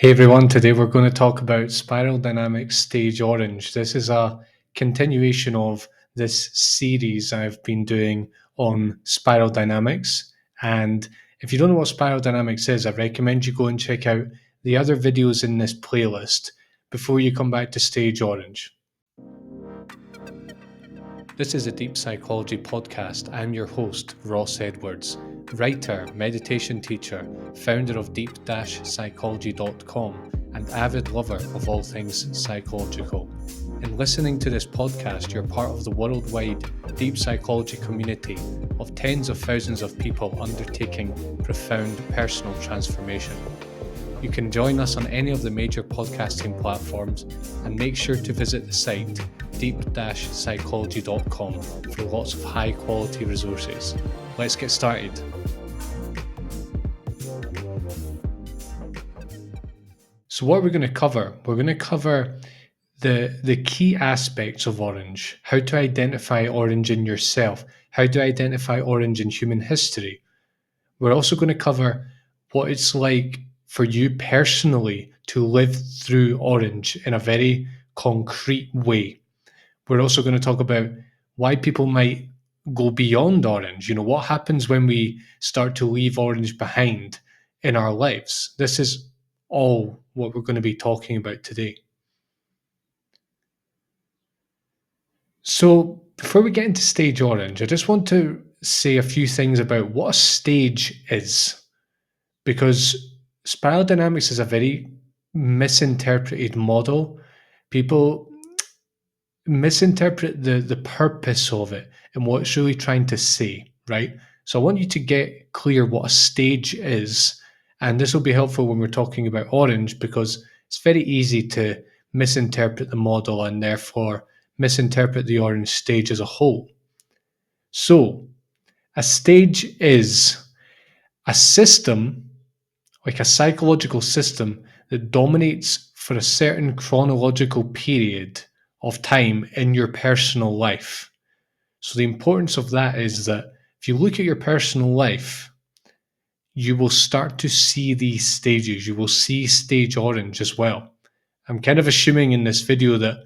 Hey everyone, today we're going to talk about Spiral Dynamics Stage Orange. This is a continuation of this series I've been doing on Spiral Dynamics. And if you don't know what Spiral Dynamics is, I recommend you go and check out the other videos in this playlist before you come back to Stage Orange. This is a Deep Psychology podcast. I'm your host, Ross Edwards, writer, meditation teacher, founder of deep-psychology.com, and avid lover of all things psychological. In listening to this podcast, you're part of the worldwide deep psychology community of tens of thousands of people undertaking profound personal transformation. You can join us on any of the major podcasting platforms and make sure to visit the site deep-psychology.com for lots of high quality resources. Let's get started. So what we're going to cover, we're going to cover the key aspects of Orange, how to identify Orange in yourself, how to identify Orange in human history. We're also going to cover what it's like for you personally to live through Orange in a very concrete way. We're also going to talk about why people might go beyond Orange. You know, what happens when we start to leave Orange behind in our lives? This is all what we're going to be talking about today. So before we get into Stage Orange, I just want to say a few things about what a stage is, because spiral dynamics is a very misinterpreted model. People misinterpret the purpose of it and what it's really trying to say, right? So I want you to get clear what a stage is, and this will be helpful when we're talking about Orange, because it's very easy to misinterpret the model and therefore misinterpret the Orange stage as a whole. So a stage is a system, like a psychological system, that dominates for a certain chronological period of time in your personal life. So the importance of that is that if you look at your personal life, you will start to see these stages. You will see Stage Orange as well. I'm kind of assuming in this video that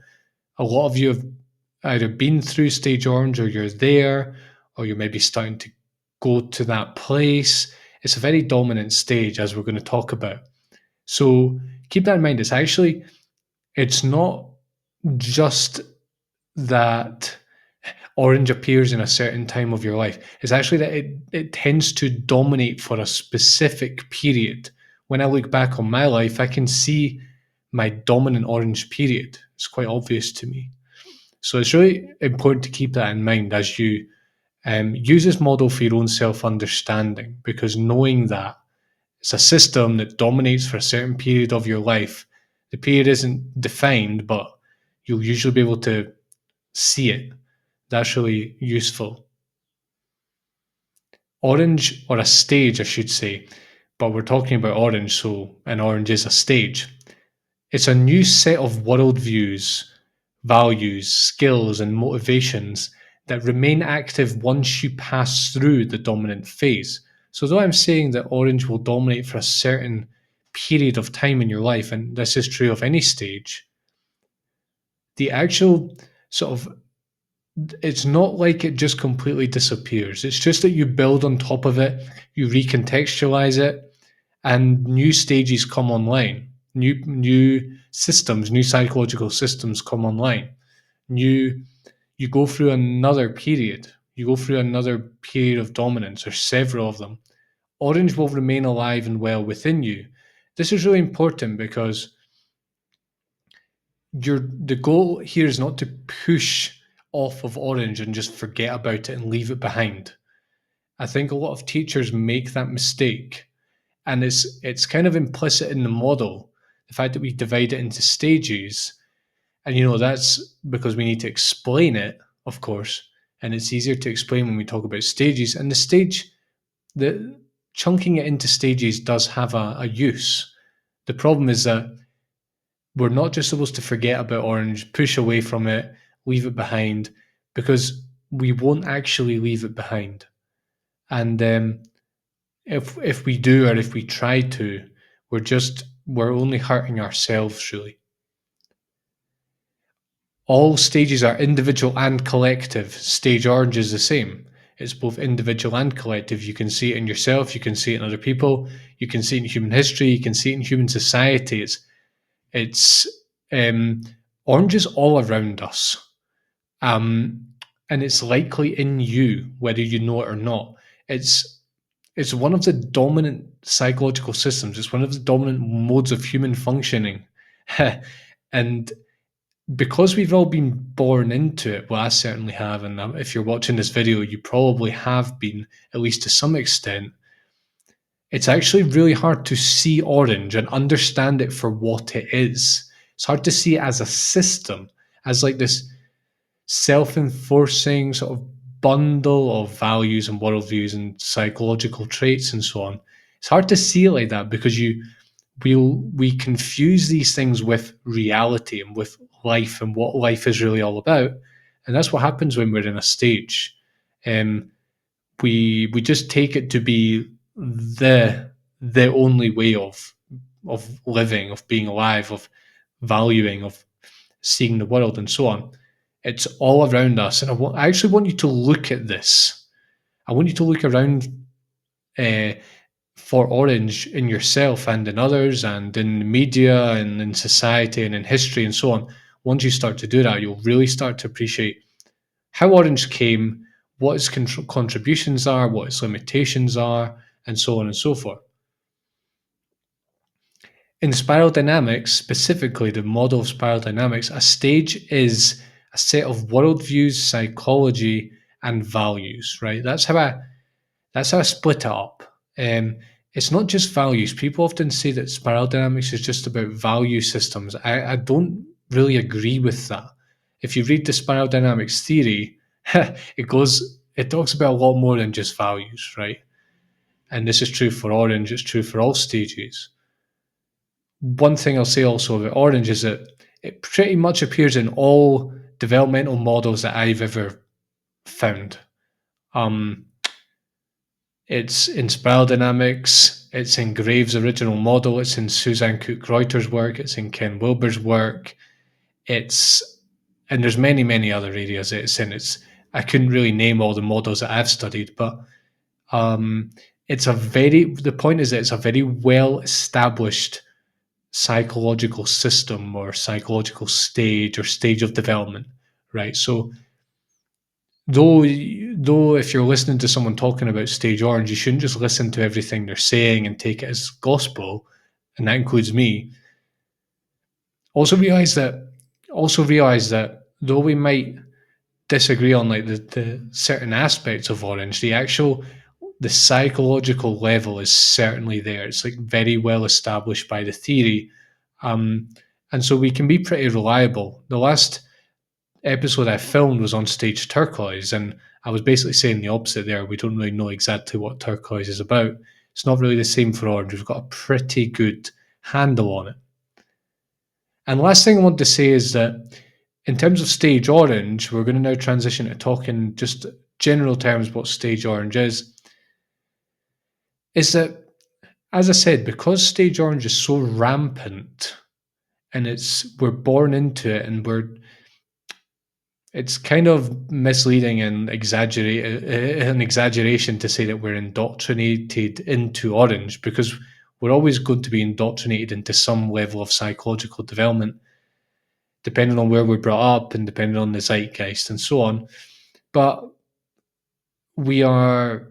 a lot of you have either been through Stage Orange, or you're there, or you're maybe starting to go to that place. It's a very dominant stage, as we're going to talk about. So keep that in mind. It's not just that Orange appears in a certain time of your life. It's actually that it tends to dominate for a specific period. When I look back on my life, I can see my dominant Orange period. It's quite obvious to me. So it's really important to keep that in mind as you use this model for your own self-understanding, because knowing that it's a system that dominates for a certain period of your life, the period isn't defined, but you'll usually be able to see it. That's really useful. Orange, or a stage, I should say, but we're talking about Orange, so an Orange is a stage. It's a new set of worldviews, values, skills, and motivations that remain active once you pass through the dominant phase. So, though I'm saying that Orange will dominate for a certain period of time in your life, and this is true of any stage, the actual sort of it's not like it just completely disappears. It's just that you build on top of it, you recontextualize it, and new stages come online. New systems, new psychological systems come online. New You go through another period. You go through another period of dominance, or several of them. Orange will remain alive and well within you. This is really important because the goal here is not to push off of Orange and just forget about it and leave it behind. I think a lot of teachers make that mistake, and it's kind of implicit in the model, the fact that we divide it into stages. And that's because we need to explain it, of course, and it's easier to explain when we talk about stages. And the chunking it into stages does have a use. The problem is that we're not just supposed to forget about Orange, push away from it, leave it behind, because we won't actually leave it behind. And if we do, or if we try to, we're just we're only hurting ourselves, really. All stages are individual and collective. Stage orange is the same. It's both individual and collective. You can see it in yourself, you can see it in other people, you can see it in human history, you can see it in human society. It's um, orange is all around us, um, and it's likely in you, whether you know it or not. It's it's one of the dominant psychological systems. It's one of the dominant modes of human functioning, and because we've all been born into it, well, I certainly have, and if you're watching this video, you probably have been, at least to some extent. It's actually really hard to see orange and understand it for what it is. It's hard to see it as a system, as like this self-enforcing sort of bundle of values and worldviews and psychological traits and so on. It's hard to see it like that because we confuse these things with reality and with life and what life is really all about. And that's what happens when we're in a stage. Um, we just take it to be the only way of living, of being alive, of valuing, of seeing the world, and so on. It's all around us, and I actually want you to look at this. I want you to look around uh, for orange in yourself and in others, and in the media, and in society, and in history, and so on. Once you start to do that, you'll really start to appreciate how orange came, what its contributions are, what its limitations are, and so on and so forth. In spiral dynamics, specifically the model of spiral dynamics, a stage is a set of worldviews, psychology, and values. Right? That's how I split it up. It's not just values. People often say that spiral dynamics is just about value systems. I don't really agree with that. If you read the spiral dynamics theory, it talks about a lot more than just values, right? And this is true for orange, it's true for all stages. One thing I'll say also about orange is that it pretty much appears in all developmental models that I've ever found. Um, It's in Spiral Dynamics, it's in Graves' original model, it's in Suzanne Cook-Reuter's work, it's in Ken Wilber's work, it's and there's many, many other areas it's in. I couldn't really name all the models that I've studied, but um, the point is that it's a very well established psychological system or psychological stage or stage of development, right? So though if you're listening to someone talking about stage orange, you shouldn't just listen to everything they're saying and take it as gospel, and that includes me. Also realize that though we might disagree on like the certain aspects of orange, the psychological level is certainly there. It's like very well established by the theory, um, and so we can be pretty reliable. The last episode I filmed was on stage turquoise, and I was basically saying the opposite there. We don't really know exactly what turquoise is about. It's not really the same for orange. We've got a pretty good handle on it. And the last thing I want to say is that in terms of stage orange, we're going to now transition to talking just general terms what stage orange is that, as I said, because stage orange is so rampant and we're born into it and it's kind of misleading and an exaggeration to say that we're indoctrinated into orange, because we're always going to be indoctrinated into some level of psychological development, depending on where we're brought up and depending on the zeitgeist and so on. But we are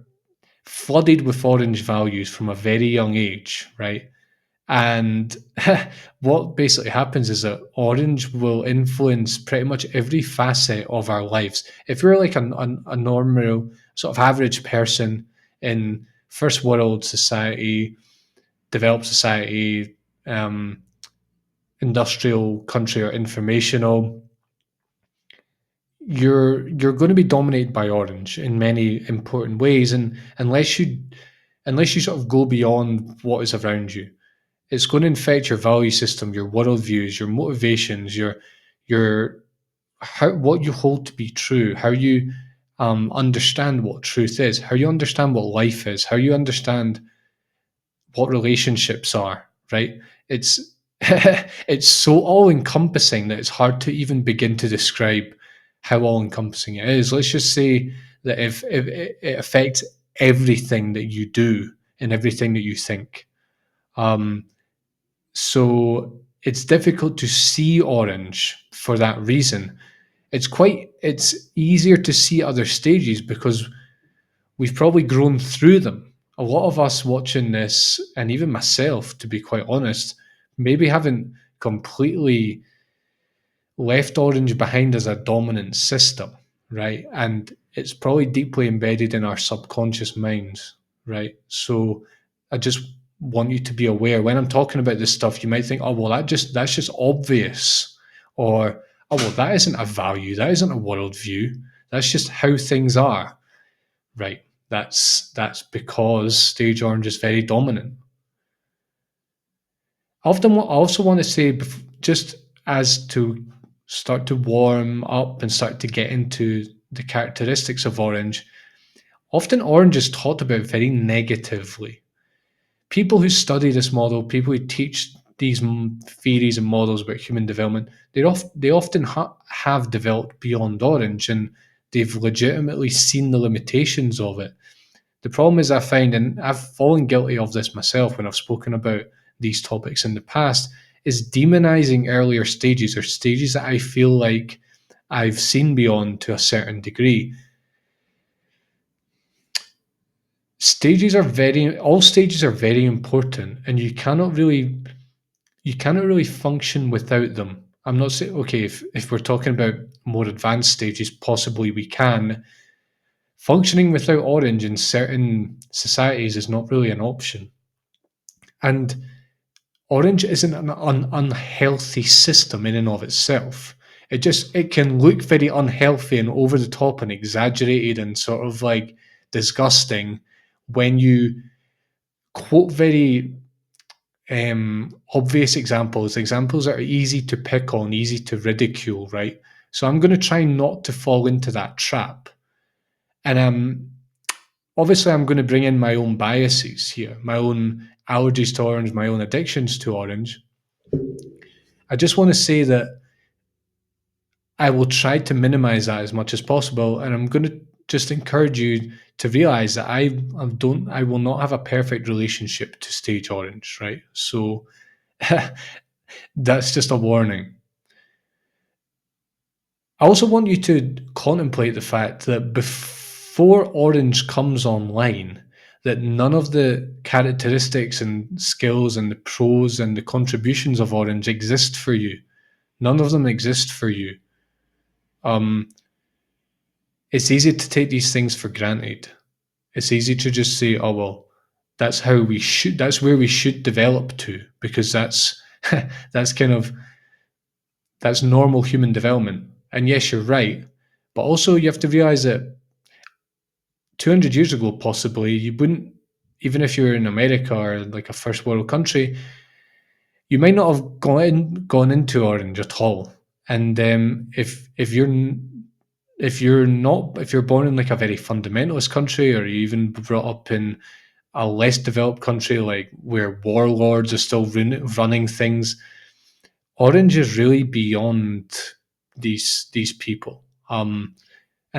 flooded with orange values from a very young age, right? And what basically happens is that orange will influence pretty much every facet of our lives. If you're like a normal, sort of average person in first world society, developed society, industrial country, or informational, you're going to be dominated by orange in many important ways. And unless you sort of go beyond what is around you, it's going to infect your value system, your worldviews, your motivations, your what you hold to be true, how you understand what truth is, how you understand what life is, how you understand what relationships are. Right? It's it's so all encompassing that it's hard to even begin to describe how all encompassing it is. Let's just say that if it affects everything that you do and everything that you think. Um, so it's difficult to see orange for that reason. It's easier to see other stages because we've probably grown through them. A lot of us watching this, and even myself, to be quite honest, maybe haven't completely left orange behind as a dominant system, right? And it's probably deeply embedded in our subconscious minds, right? So I just want you to be aware when I'm talking about this stuff, you might think, oh well, that's just obvious, or oh well, that isn't a value, that isn't a worldview, that's just how things are, right? That's because stage orange is very dominant. I also want to say, just as to start to warm up and start to get into the characteristics of orange, often orange is taught about very negatively. People who study this model, people who teach these theories and models about human development, they often have developed beyond orange, and they've legitimately seen the limitations of it. The problem is, I find, and I've fallen guilty of this myself when I've spoken about these topics in the past, is demonizing earlier stages or stages that I feel like I've seen beyond to a certain degree. All stages are very important, and you cannot really function without them. I'm not saying, okay, if we're talking about more advanced stages, possibly we can. Functioning without orange in certain societies is not really an option. And orange isn't an unhealthy system in and of itself. It can look very unhealthy and over the top and exaggerated and sort of like disgusting when you quote very obvious examples that are easy to pick on, easy to ridicule, right? So I'm going to try not to fall into that trap. And obviously, I'm going to bring in my own biases here, my own allergies to orange, my own addictions to orange. I just want to say that I will try to minimize that as much as possible, and I'm going to just encourage you to realize that I will not have a perfect relationship to stage orange, right? So that's just a warning. I also want you to contemplate the fact that before orange comes online, that none of the characteristics and skills and the pros and the contributions of orange exist for you. None of them exist for you. Um, it's easy to take these things for granted. It's easy to just say, "Oh well, that's how we should. That's where we should develop to," because that's kind of that's normal human development. And yes, you're right, but also you have to realize that 200 years ago, possibly you wouldn't, even if you were in America or like a first world country, you might not have gone into orange at all. And if you're born in like a very fundamentalist country, or you even brought up in a less developed country like where warlords are still running things, orange is really beyond these people. And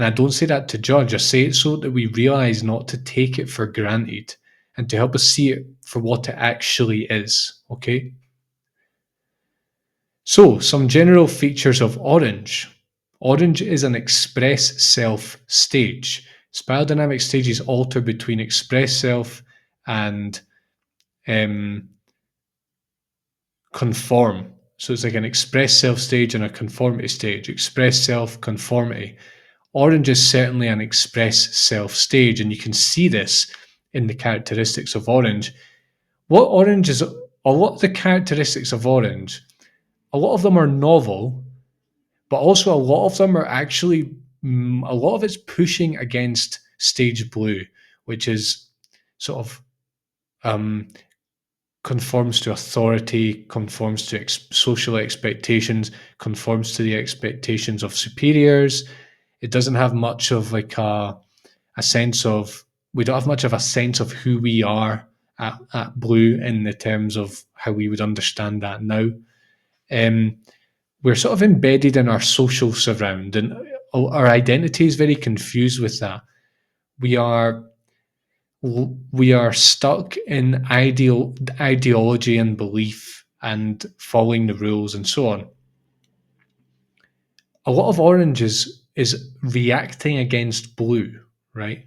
I don't say that to judge. I say it so that we realize not to take it for granted and to help us see it for what it actually is. Okay. So, some general features of orange. Orange is an express self stage. Spiral dynamic stages alter between express self and um, conform. So it's like an express self stage and a conformity stage. Express self, conformity. Orange is certainly an express self stage, and you can see this in the characteristics of orange. What orange is, a lot of the characteristics of orange, a lot of them are novel, but also a lot of them are actually, a lot of it's pushing against stage blue, which is sort of um, conforms to authority, conforms to social expectations, conforms to the expectations of superiors. It doesn't have much of like a sense of, we don't have much of a sense of who we are at blue in the terms of how we would understand that now. Um, we're sort of embedded in our social surround, and our identity is very confused with that. We are we are stuck in ideology and belief and following the rules and so on. A lot of orange is reacting against blue, right?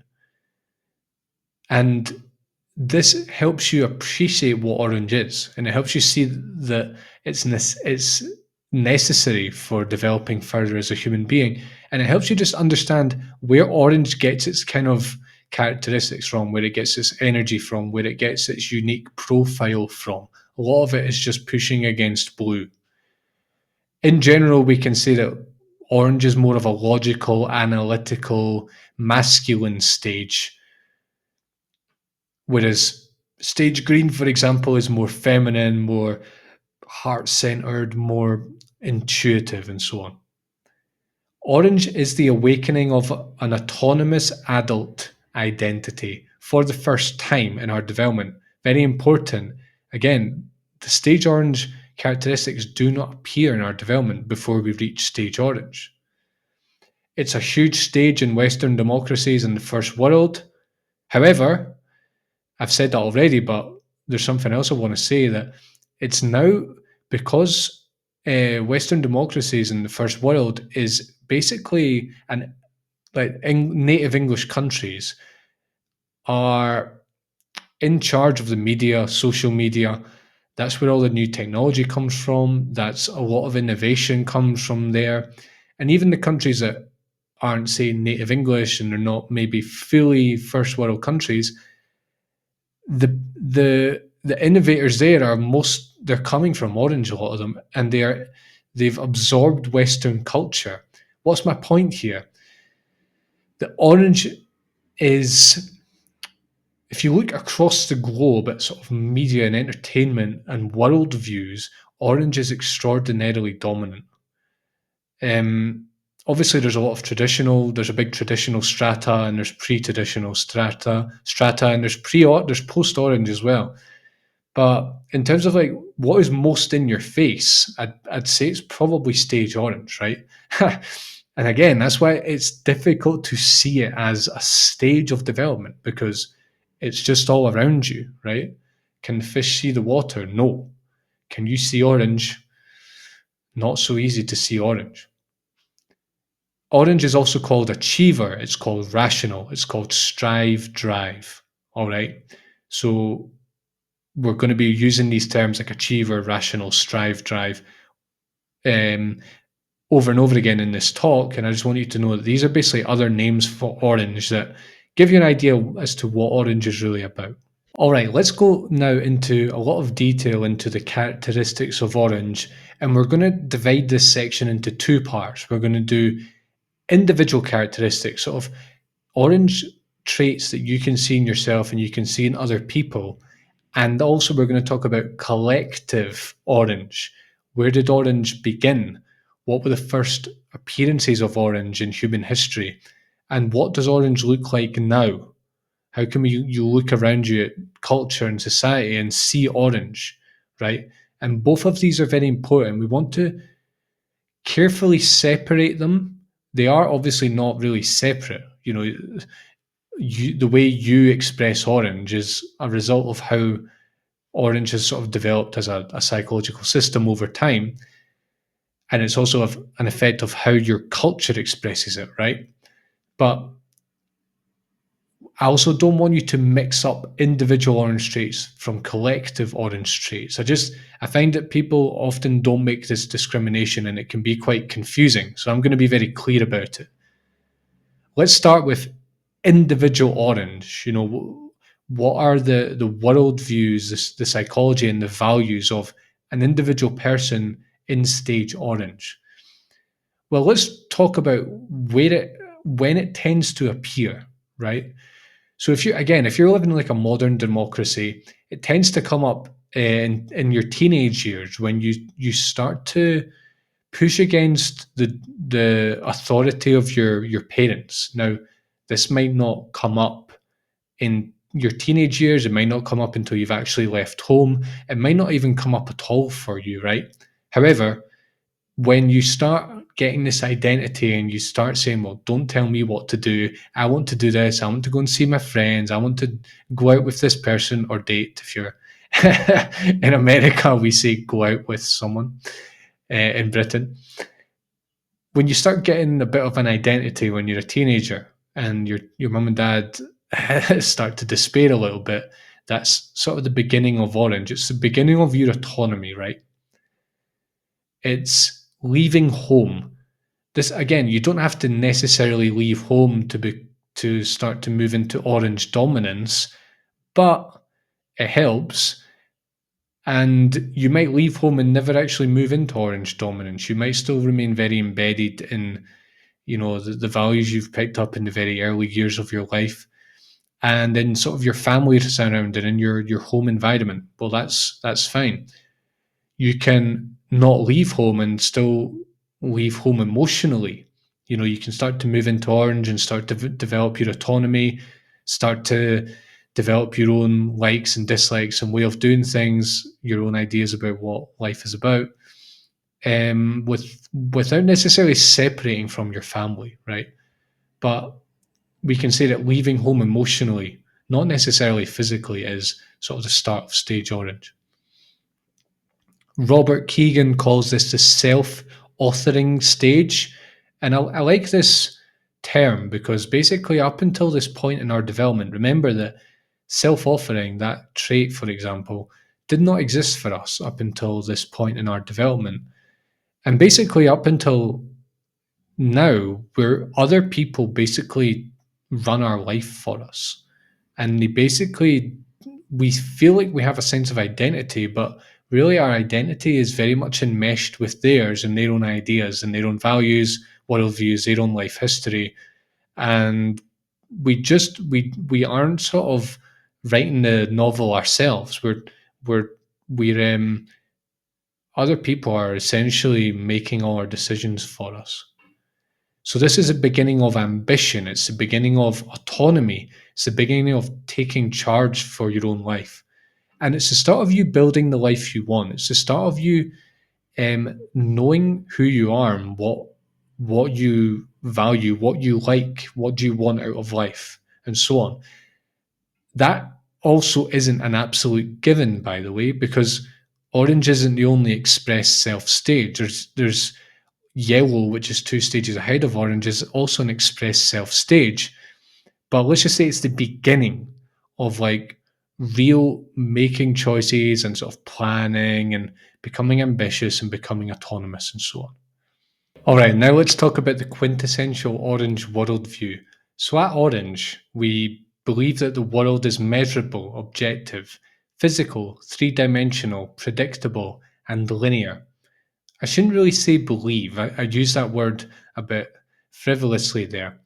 And this helps you appreciate what orange is, and it helps you see that it's necessary for developing further as a human being, and it helps you just understand where orange gets its kind of characteristics from, where it gets its energy from, where it gets its unique profile from. A lot of it is just pushing against blue. In general, we can say that orange is more of a logical, analytical, masculine stage, whereas stage green, for example, is more feminine, more heart centered, more intuitive, and so on. Orange is the awakening of an autonomous adult identity for the first time in our development. Very important. Again, the stage orange characteristics do not appear in our development before we reach stage orange. It's a huge stage in Western democracies in the first world. However, I've said that already, but there's something else I want to say, that it's now because Western democracies in the first world is basically an like native English countries are in charge of the media, social media. That's where all the new technology comes from. That's a lot of innovation comes from there. And even the countries that aren't, say, native English and they're not maybe fully first world countries, the innovators there are they're coming from Orange, a lot of them, and they've absorbed Western culture. What's my point here? The Orange is, if you look across the globe at sort of media and entertainment and world views, Orange is extraordinarily dominant. Um, Obviously, there's a big traditional strata, and there's pre-traditional strata, and there's post-orange as well. But in terms of like what is most in your face, I'd say it's probably stage orange, right? And again, that's why it's difficult to see it as a stage of development, because it's just all around you, right? Can the fish see the water? No. Can you see orange? Not so easy to see orange. Orange is also called achiever, it's called rational, it's called strive, drive. All right. So we're going to be using these terms like achiever, rational, strive, drive um, over and over again in this talk. And I just want you to know that these are basically other names for orange that give you an idea as to what orange is really about. All right, let's go now into a lot of detail into the characteristics of orange. And we're going to divide this section into two parts. We're going to do individual characteristics, sort of orange traits that you can see in yourself and you can see in other people. And also, we're going to talk about collective orange. Where did orange begin? What were the first appearances of orange in human history? And what does orange look like now? How can you look around you at culture and society and see orange, right? And both of these are very important. We want to carefully separate them. They are obviously not really separate. The way you express orange is a result of how orange has sort of developed as a psychological system over time. And it's also an effect of how your culture expresses it, right? But I also don't want you to mix up individual orange traits from collective orange traits. I find that people often don't make this discrimination and it can be quite confusing. So I'm going to be very clear about it. Let's start with individual orange. What are the world views, the psychology and the values of an individual person in stage orange? Well, let's talk about when it tends to appear, right? So if you're living in like a modern democracy, it tends to come up in your teenage years when you start to push against the authority of your parents. Now, this might not come up in your teenage years. It might not come up until you've actually left home. It might not even come up at all for you, right? However, when you start getting this identity and you start saying, well, don't tell me what to do. I want to do this. I want to go and see my friends. I want to go out with this person or date. If you're in America, we say go out with someone. In Britain, when you start getting a bit of an identity when you're a teenager and your mum and dad start to despair a little bit, that's sort of the beginning of Orange. It's the beginning of your autonomy, right? It's leaving home. This again, you don't have to necessarily leave home to start to move into Orange dominance, but it helps. And you might leave home and never actually move into Orange dominance. You might still remain very embedded in, the values you've picked up in the very early years of your life, and in sort of your family surrounding and your home environment. Well, that's fine. You can not leave home and still leave home emotionally. You can start to move into Orange and start to develop your autonomy, start to develop your own likes and dislikes and way of doing things, your own ideas about what life is about, without necessarily separating from your family, right? But we can say that leaving home emotionally, not necessarily physically, is sort of the start of stage Orange. Robert Keegan calls this the self-authoring stage. And I like this term because basically, up until this point in our development, remember that self-authoring, that trait, for example, did not exist for us up until this point in our development. And basically, up until now, where other people basically run our life for us. And we feel like we have a sense of identity, but really our identity is very much enmeshed with theirs and their own ideas and their own values, worldviews, their own life history. And we aren't sort of writing the novel ourselves. We're other people are essentially making all our decisions for us. So this is the beginning of ambition. It's the beginning of autonomy. It's the beginning of taking charge for your own life. And it's the start of you building the life you want. It's the start of you knowing who you are and what you value, what you like, what do you want out of life, and so on. That also isn't an absolute given, by the way, because Orange isn't the only express self stage. There's Yellow, which is two stages ahead of Orange, is also an express self stage. But let's just say it's the beginning of like real making choices and sort of planning and becoming ambitious and becoming autonomous and so on. All right, now let's talk about the quintessential Orange worldview. So at Orange, we believe that the world is measurable, objective, physical, three-dimensional, predictable, and linear. I shouldn't really say believe. I use that word a bit frivolously there.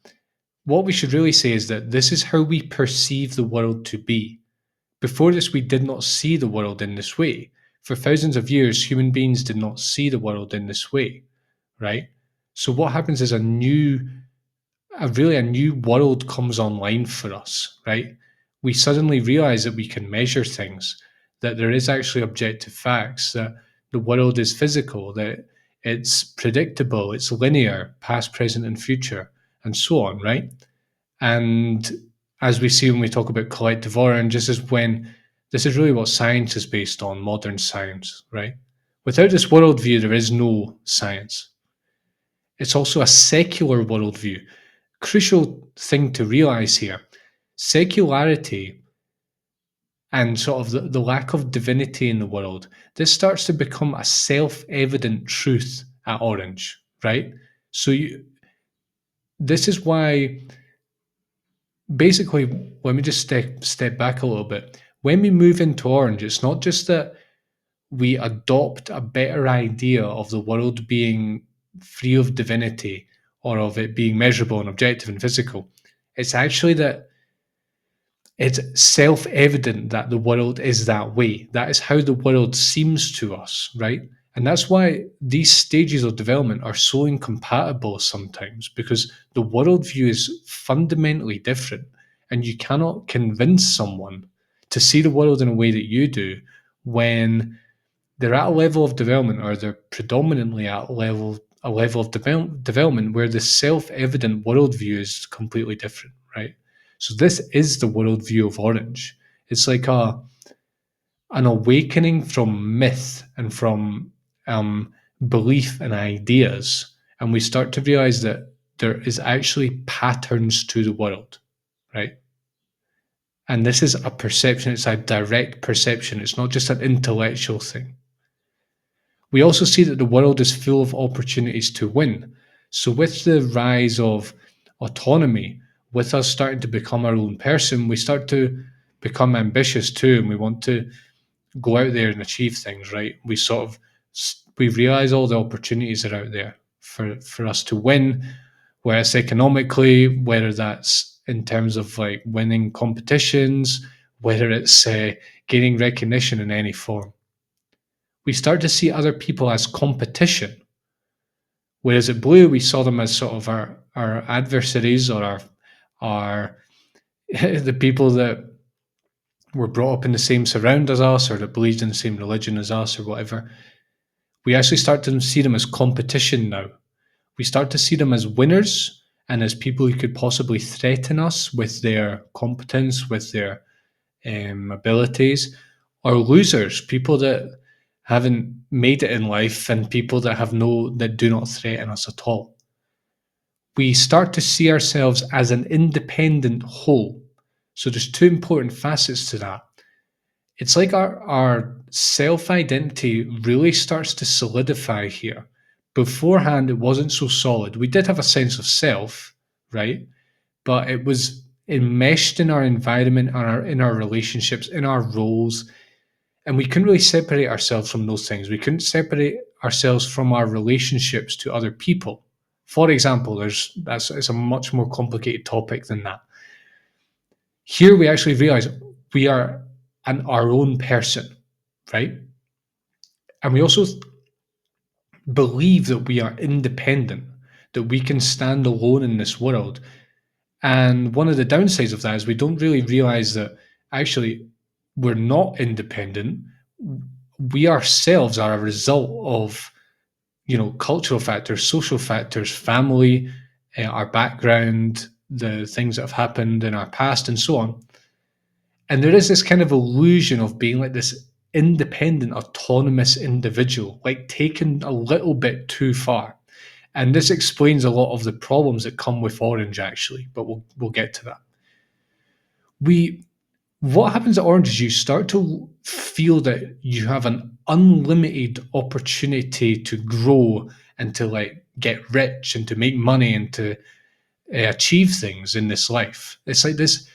What we should really say is that this is how we perceive the world to be. Before this, we did not see the world in this way. For thousands of years, human beings did not see the world in this way, right? So what happens is a new world comes online for us, right? We suddenly realize that we can measure things, that there is actually objective facts, that the world is physical, that it's predictable, it's linear, past, present, and future, and so on, right? And as we see when we talk about collective orange, this is really what science is based on, modern science, right? Without this worldview, there is no science. It's also a secular worldview. Crucial thing to realize here, secularity and sort of the lack of divinity in the world, this starts to become a self-evident truth at Orange, right? This is why, basically, let me just step back a little bit. When we move into Orange, it's not just that we adopt a better idea of the world being free of divinity or of it being measurable and objective and physical. It's actually that it's self evident that the world is that way. That is how the world seems to us, right? And that's why these stages of development are so incompatible sometimes because the worldview is fundamentally different. And you cannot convince someone to see the world in a way that you do when they're at a level of development, or they're predominantly at a level of development where the self-evident worldview is completely different, right? So this is the worldview of Orange. It's like an awakening from myth and from um, belief and ideas, and we start to realize that there is actually patterns to the world, right? And this is a perception, it's a direct perception, it's not just an intellectual thing. We also see that the world is full of opportunities to win. So, with the rise of autonomy, with us starting to become our own person, we start to become ambitious too, and we want to go out there and achieve things, right? We realize all the opportunities that are out there for us to win, whether it's economically, whether that's in terms of like winning competitions, whether it's gaining recognition in any form. We start to see other people as competition. Whereas at Blue, we saw them as sort of our adversaries, or our the people that were brought up in the same surround as us, or that believed in the same religion as us, or whatever. We actually start to see them as competition now. We start to see them as winners and as people who could possibly threaten us with their competence, with their abilities, or losers, people that haven't made it in life, and people that do not threaten us at all. We start to see ourselves as an independent whole. So there's two important facets to that. It's like our self identity really starts to solidify here. Beforehand, it wasn't so solid. We did have a sense of self, right? But it was enmeshed in our environment, in our relationships, in our roles, and we couldn't really separate ourselves from those things. We couldn't separate ourselves from our relationships to other people. For example, it's a much more complicated topic than that. Here we actually realize we are our own person, right? And we also believe that we are independent, that we can stand alone in this world. And one of the downsides of that is we don't really realize that actually we're not independent. We ourselves are a result of, cultural factors, social factors, family, our background, the things that have happened in our past, and so on. And there is this kind of illusion of being like this independent, autonomous individual, like taken a little bit too far. And this explains a lot of the problems that come with Orange, actually, but we'll get to that. What happens at Orange is you start to feel that you have an unlimited opportunity to grow and to like get rich and to make money and to achieve things in this life. It's like this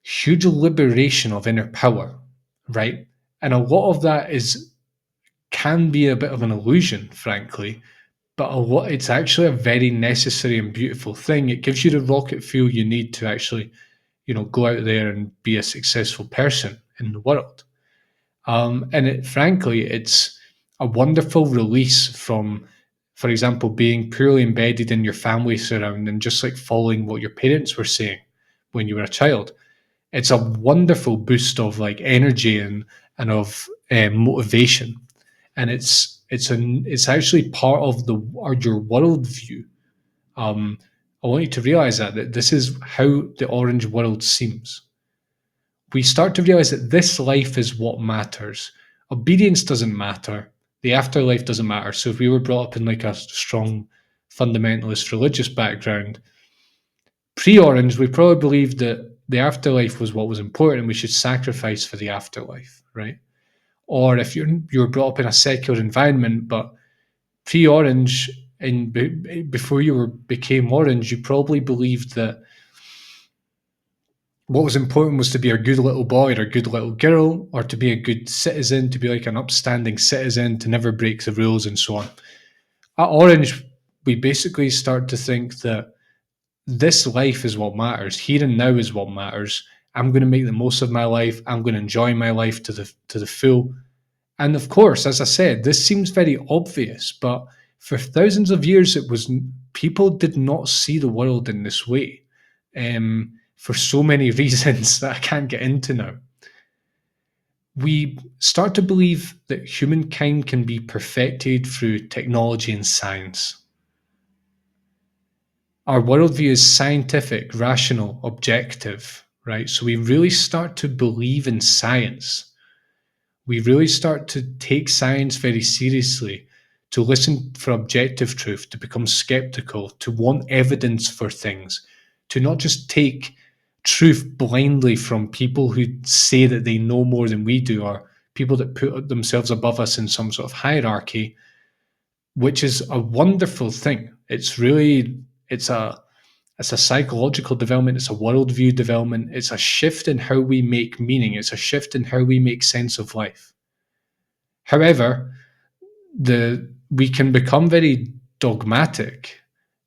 huge liberation of inner power, right? And a lot of that can be a bit of an illusion, frankly, but it's actually a very necessary and beautiful thing. It gives you the rocket fuel you need to actually, go out there and be a successful person in the world. Frankly, it's a wonderful release from, for example, being purely embedded in your family surround and just like following what your parents were saying when you were a child. It's a wonderful boost of like energy and of motivation, and it's actually part of your worldview. I want you to realize that this is how the Orange world seems. We start to realize that this life is what matters. Obedience doesn't matter. The afterlife doesn't matter. So if we were brought up in like a strong fundamentalist religious background, pre-Orange, we probably believed that the afterlife was what was important and we should sacrifice for the afterlife, right? Or if you were brought up in a secular environment, but pre-Orange and before became Orange, you probably believed that what was important was to be a good little boy or a good little girl, or to be a good citizen, to be like an upstanding citizen, to never break the rules, and so on. At Orange, we basically start to think that this life is what matters. Here and now is what matters. I'm going to make the most of my life. I'm going to enjoy my life to the full. And of course, as I said, this seems very obvious, but for thousands of years, people did not see the world in this way. for so many reasons that I can't get into now. We start to believe that humankind can be perfected through technology and science. Our worldview is scientific, rational, objective, right? So we really start to believe in science. We really start to take science very seriously, to listen for objective truth, to become skeptical, to want evidence for things, to not just take truth blindly from people who say that they know more than we do, or people that put themselves above us in some sort of hierarchy, which is a wonderful thing. It's a psychological development, it's a worldview development, it's a shift in how we make meaning, it's a shift in how we make sense of life. However, we can become very dogmatic.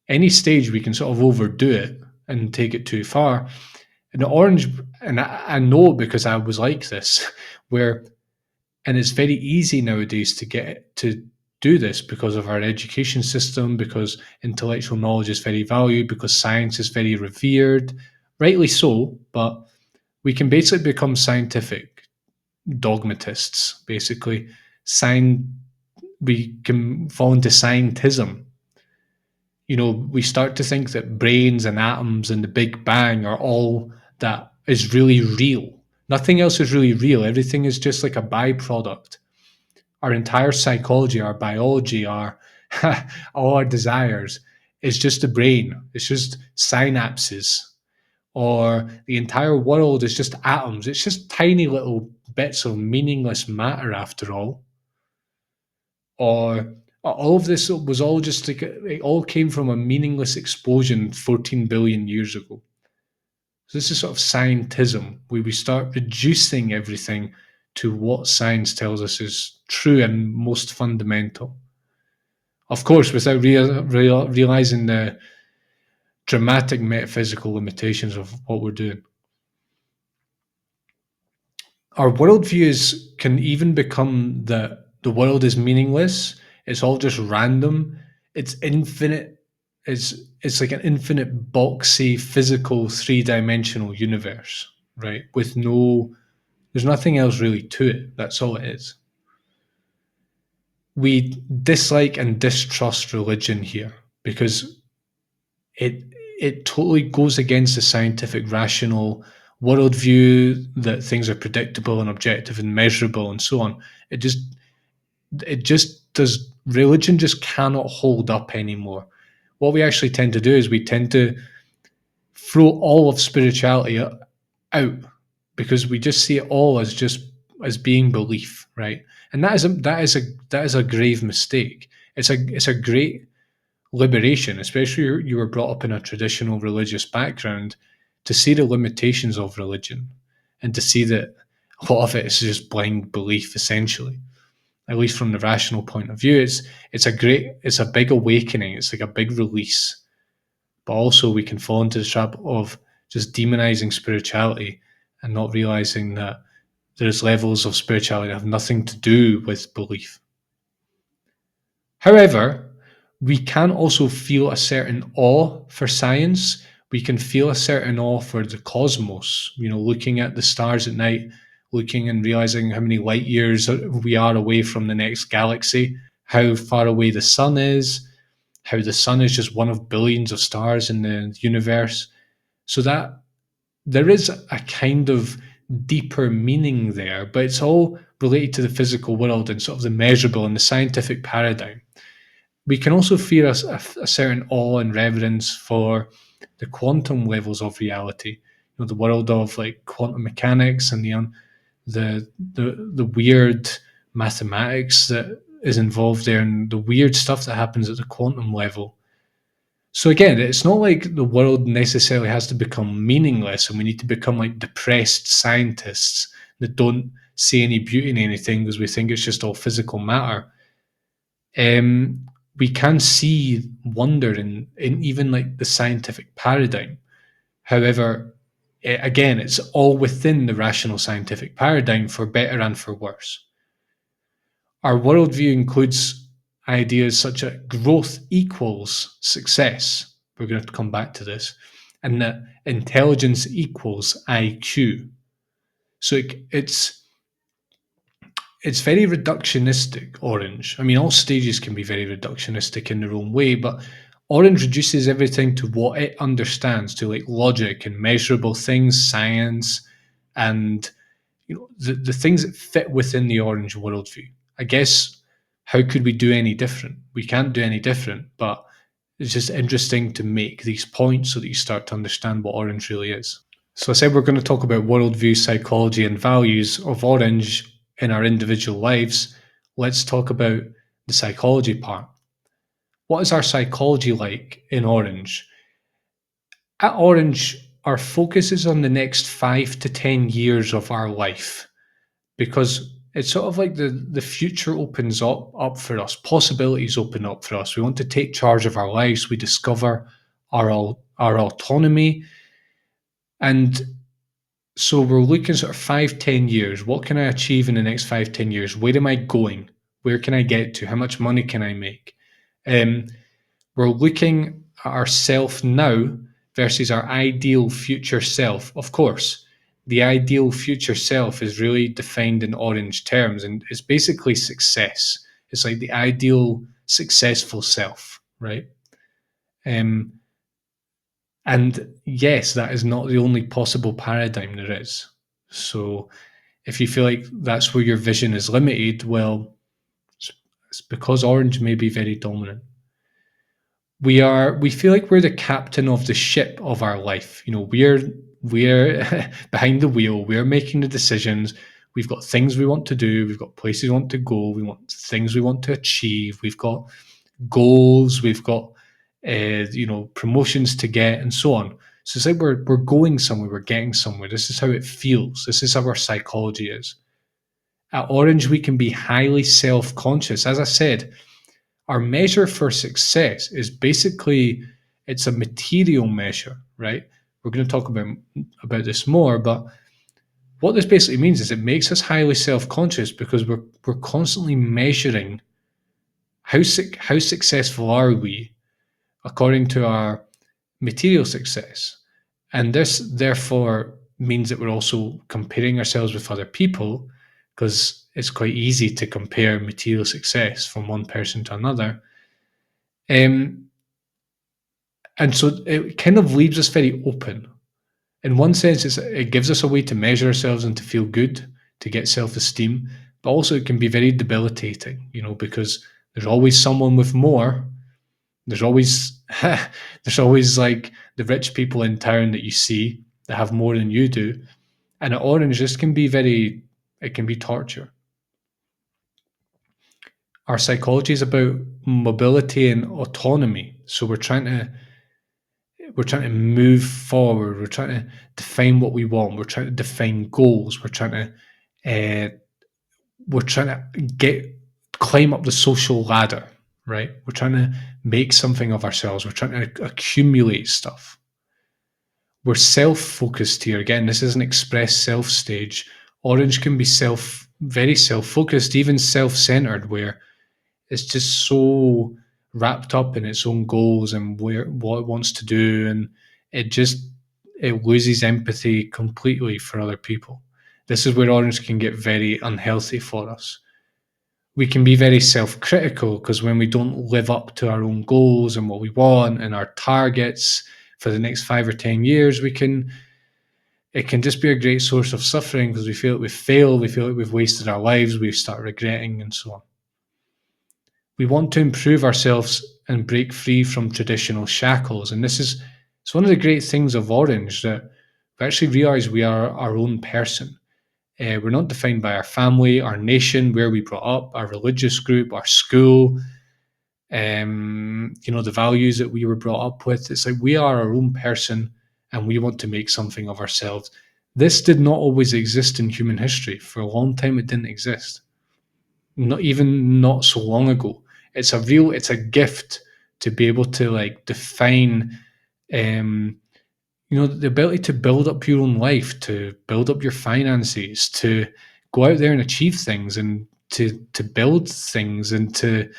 Any stage we can sort of overdo it and take it too far. And Orange, and I know because I was like this, where and it's very easy nowadays to get to do this because of our education system, because intellectual knowledge is very valued, because science is very revered, rightly so. But we can basically become scientific dogmatists. Basically, sign we can fall into scientism. We start to think that brains and atoms and the Big Bang are all that is really real. Nothing else is really real. Everything is just like a byproduct. Our entire psychology, our biology, our all our desires is just a brain. It's just synapses. Or the entire world is just atoms. It's just tiny little bits of meaningless matter after all. Or all of this was all just like it all came from a meaningless explosion 14 billion years ago. So this is sort of scientism, where we start reducing everything to what science tells us is true and most fundamental. Of course, without realizing the dramatic metaphysical limitations of what we're doing. Our worldviews can even become that the world is meaningless. It's all just random. It's infinite. It's like an infinite boxy physical 3-dimensional universe, right? There's nothing else really to it. That's all it is. We dislike and distrust religion here because it it totally goes against the scientific rational worldview that things are predictable and objective and measurable and so on. It just does religion just cannot hold up anymore. What we actually tend to do is we tend to throw all of spirituality out because we just see it all as being belief, right? And that is a grave mistake. It's a great liberation, especially if you were brought up in a traditional religious background, to see the limitations of religion and to see that a lot of it is just blind belief, essentially. At least from the rational point of view, it's a big awakening. It's like a big release. But also, we can fall into the trap of just demonizing spirituality and not realizing that there's levels of spirituality that have nothing to do with belief. However, we can also feel a certain awe for science. We can feel a certain awe for the cosmos, looking at the stars at night, looking and realizing how many light years we are away from the next galaxy, how far away the sun is, how the sun is just one of billions of stars in the universe. So that there is a kind of deeper meaning there, but it's all related to the physical world and sort of the measurable and the scientific paradigm. We can also feel a certain awe and reverence for the quantum levels of reality, the world of like quantum mechanics and the weird mathematics that is involved there and the weird stuff that happens at the quantum level. So again, it's not like the world necessarily has to become meaningless and we need to become like depressed scientists that don't see any beauty in anything because we think it's just all physical matter. We can see wonder in even like the scientific paradigm. However, again, it's all within the rational scientific paradigm for better and for worse. Our worldview includes ideas such as growth equals success. We're going to come back to this. and that intelligence equals IQ. So it's very reductionistic, Orange. I mean, all stages can be very reductionistic in their own way, but Orange reduces everything to what it understands, to like logic and measurable things, science, and the things that fit within the Orange worldview. I guess how could we do any different? We can't do any different, but it's just interesting to make these points so that you start to understand what Orange really is. So I said we're going to talk about worldview, psychology, and values of Orange in our individual lives. Let's talk about the psychology part. What is our psychology like in Orange? At Orange, our focus is on the next 5 to 10 years of our life because it's sort of like the future opens up for us. Possibilities open up for us. We want to take charge of our lives. We discover our autonomy, and so we're looking sort of 5, 10 years. What can I achieve in the next 5, 10 years? Where am I going? Where can I get to? How much money can I make? Um, we're looking at ourself now versus our ideal future self. Of course, the ideal future self is really defined in Orange terms, and it's basically success. It's like the ideal successful self, right? Um, and yes, that is not the only possible paradigm there is. So if you feel like that's where your vision is limited, well, it's because Orange may be very dominant. We feel like we're the captain of the ship of our life. We're behind the wheel. We're making the decisions. We've got things we want to do. We've got places we want to go. We want things we want to achieve. We've got goals. We've got promotions to get, and so on. So it's like we're going somewhere. We're getting somewhere. This is how it feels. This is how our psychology is. At Orange, we can be highly self-conscious. As I said, our measure for success is basically it's a material measure, right? We're going to talk about this more, but what this basically means is it makes us highly self-conscious because we're constantly measuring how successful are we according to our material success. And this therefore means that we're also comparing ourselves with other people because it's quite easy to compare material success from one person to another. Um, and so it kind of leaves us very open. In one sense, it gives us a way to measure ourselves and to feel good, to get self esteem, but also it can be very debilitating, because there's always someone with more. There's always there's always like the rich people in town that you see that have more than you do. And at Orange, this can be it can be torture. Our psychology is about mobility and autonomy. So we're trying to move forward. We're trying to define what we want. We're trying to define goals. Uh, we're trying to climb up the social ladder, right? We're trying to make something of ourselves. We're trying to accumulate stuff. We're self-focused here. Again, this is an express self stage. Orange can be very self-focused, even self-centered, where it's just so wrapped up in its own goals and what it wants to do, and it loses empathy completely for other people. This is where Orange can get very unhealthy for us. We can be very self-critical because when we don't live up to our own goals and what we want and our targets for the next 5 or 10 years, it can just be a great source of suffering because we feel like we've failed, we feel like we've wasted our lives, we start regretting, and so on. We want to improve ourselves and break free from traditional shackles. And it's one of the great things of Orange that we actually realize we are our own person. We're not defined by our family, our nation, where we brought up, our religious group, our school, the values that we were brought up with. It's like we are our own person and we want to make something of ourselves. This did not always exist in human history. For a long time, it didn't exist. Not so long ago. It's a gift to be able to like define the ability to build up your own life, to build up your finances, to go out there and achieve things, and to build things, and to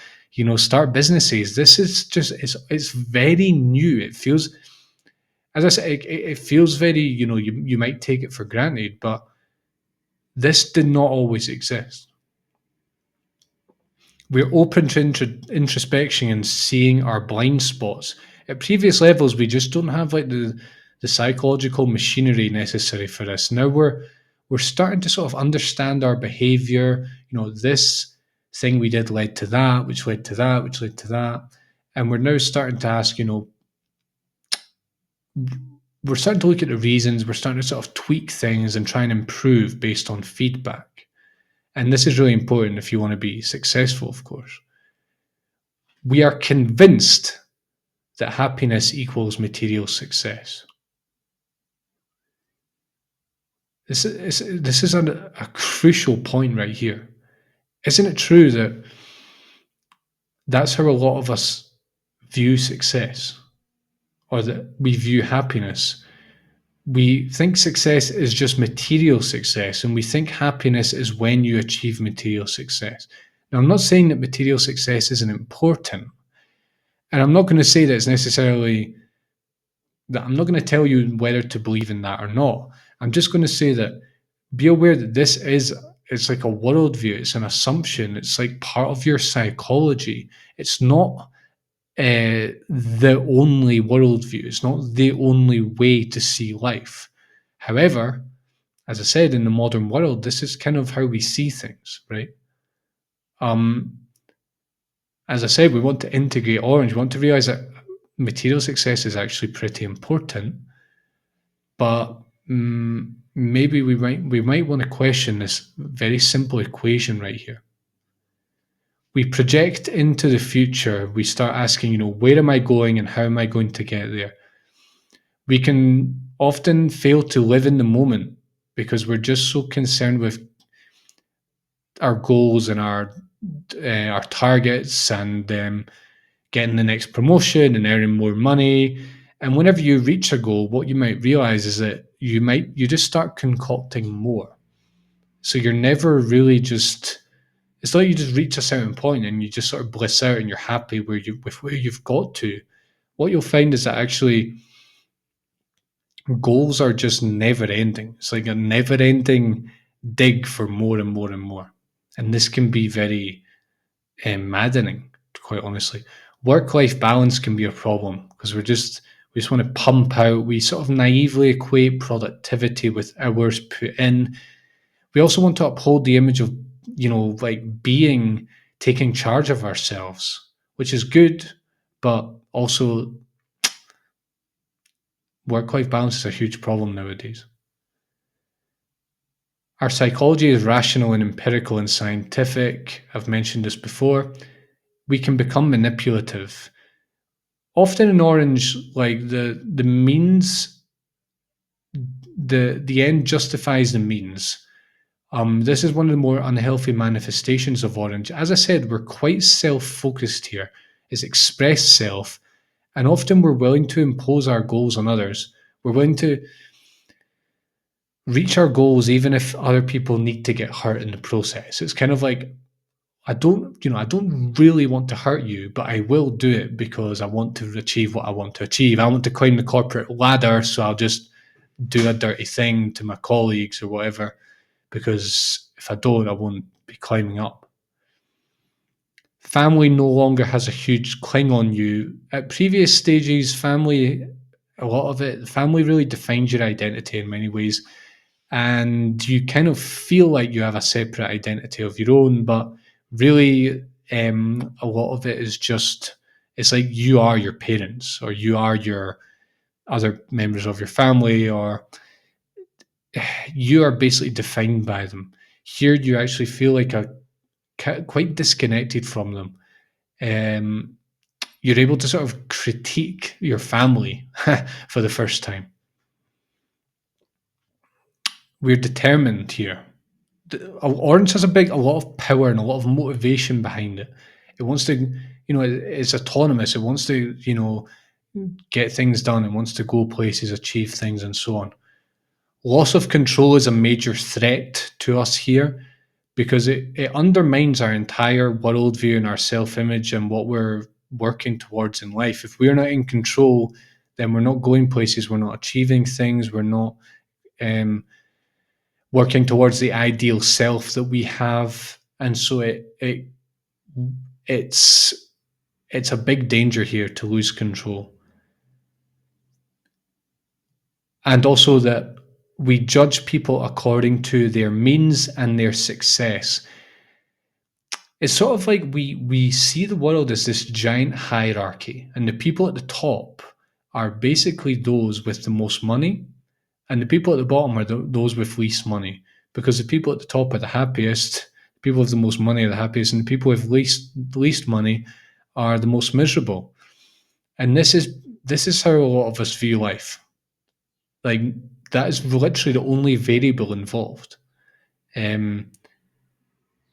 start businesses. This is just it's very new. It feels As I said, it feels very, you might take it for granted, but this did not always exist. We're open to introspection and seeing our blind spots. At previous levels, we just don't have like the psychological machinery necessary for this. Now we're starting to sort of understand our behavior. This thing we did led to that, which led to that, which led to that. And we're now starting to ask, we're starting to look at the reasons, we're starting to sort of tweak things and try and improve based on feedback. And this is really important if you want to be successful, of course. We are convinced that happiness equals material success. This is a crucial point right here. Isn't it true that that's how a lot of us view success, or that we view happiness? We think success is just material success, and we think happiness is when you achieve material success. Now, I'm not saying that material success isn't important, and I'm not going to say that it's necessarily that I'm not going to tell you whether to believe in that or not. I'm just going to say that be aware that it's like a worldview, it's an assumption, it's like part of your psychology. It's not the only worldview, it's not the only way to see life. However, as I said, in the modern world, this is kind of how we see things, right? Um, as I said, we want to integrate Orange. We want to realize that material success is actually pretty important, but maybe we might want to question this very simple equation right here. We project into the future. We start asking, where am I going and how am I going to get there? We can often fail to live in the moment because we're just so concerned with our goals and our targets and getting the next promotion and earning more money. And whenever you reach a goal, what you might realize is that you just start concocting more. So you're never really just. It's like you just reach a certain point and you just sort of bliss out and you're happy with where you've got to. What you'll find is that actually goals are just never ending. It's like a never ending dig for more and more and more. And this can be very maddening, quite honestly. Work life balance can be a problem because we just want to pump out. We sort of naively equate productivity with hours put in. We also want to uphold the image of, like being taking charge of ourselves, which is good, but also work life balance is a huge problem nowadays. Our psychology is rational and empirical and scientific. I've mentioned this before. We can become manipulative. Often in Orange, like the means, the end justifies the means. This is one of the more unhealthy manifestations of Orange. As I said, we're quite self-focused here. It's expressed self, and often we're willing to impose our goals on others. We're willing to reach our goals even if other people need to get hurt in the process. It's kind of like I don't really want to hurt you, but I will do it because I want to achieve what I want to achieve. I want to climb the corporate ladder, so I'll just do a dirty thing to my colleagues or whatever, because if I don't, I won't be climbing up. Family no longer has a huge cling on you. At previous stages, a lot of it, family really defines your identity in many ways. And you kind of feel like you have a separate identity of your own, but really, a lot of it is just, it's like you are your parents or you are your other members of your family, or you are basically defined by them. Here, you actually feel like quite disconnected from them. Um, you're able to sort of critique your family for the first time. We're determined here. Orange has a lot of power and a lot of motivation behind it. It wants to, it's autonomous. It wants to, get things done. It wants to go places, achieve things, and so on. Loss of control is a major threat to us here because it undermines our entire worldview and our self image and what we're working towards in life. If we're not in control, then we're not going places, we're not achieving things, we're not um, working towards the ideal self that we have. And so it's it's a big danger here to lose control. And also that we judge people according to their means and their success. It's sort of like we see the world as this giant hierarchy, and the people at the top are basically those with the most money, and the people at the bottom are those with least money. Because the people at the top are the happiest, the people with the most money are the happiest, and the people with least money are the most miserable. And this is how a lot of us view life. Like, that is literally the only variable involved. Um,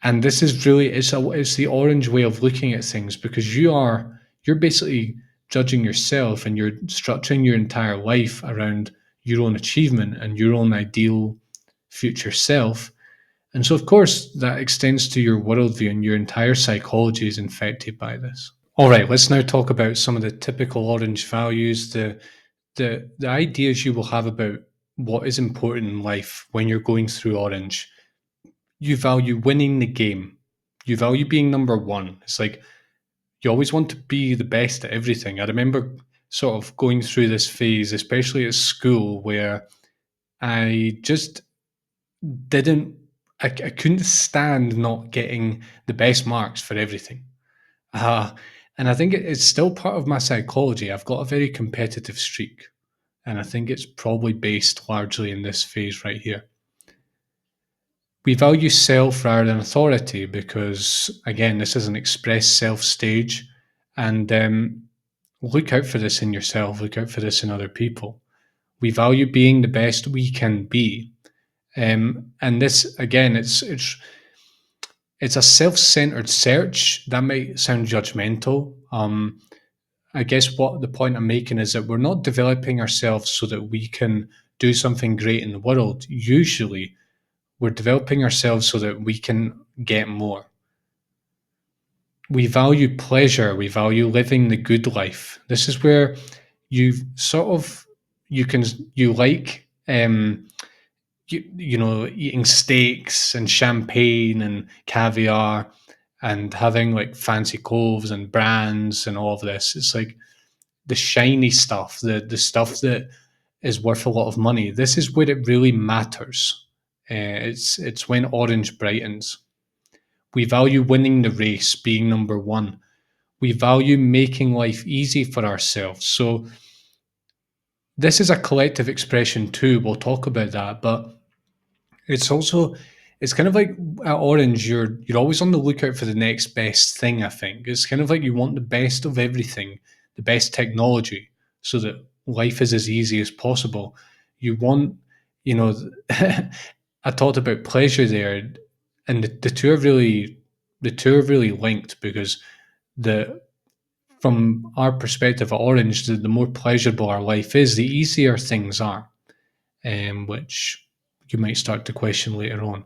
and this is really it's the orange way of looking at things, because you're basically judging yourself, and you're structuring your entire life around your own achievement and your own ideal future self. And so, of course, that extends to your worldview, and your entire psychology is infected by this. All right, let's now talk about some of the typical orange values, the ideas you will have about what is important in life when you're going through orange. You value winning the game. You value being number one. It's like you always want to be the best at everything. I remember sort of going through this phase, especially at school, where I just didn't, I couldn't stand not getting the best marks for everything. Uh, and I think it's still part of my psychology. I've got a very competitive streak. And I think it's probably based largely in this phase right here. We value self rather than authority because, again, this is an express self stage. And look out for this in yourself, look out for this in other people. We value being the best we can be. And this, again, it's a self centered search. That might sound judgmental. I guess what the point I'm making is that we're not developing ourselves so that we can do something great in the world. Usually, we're developing ourselves so that we can get more. We value pleasure. We value living the good life. This is where you sort of you like you know, eating steaks and champagne and caviar and having like fancy clothes and brands and all of this. It's like the shiny stuff, the stuff that is worth a lot of money. This is where it really matters. It's when orange brightens. We value winning the race, being number one. We value making life easy for ourselves. So this is a collective expression too. We'll talk about that, but it's also it's kind of like at Orange, you're always on the lookout for the next best thing, I think. It's kind of like you want the best of everything, the best technology, so that life is as easy as possible. You want, you know, I talked about pleasure there, and the two are really linked because the from our perspective at Orange, the more pleasurable our life is, the easier things are, which you might start to question later on.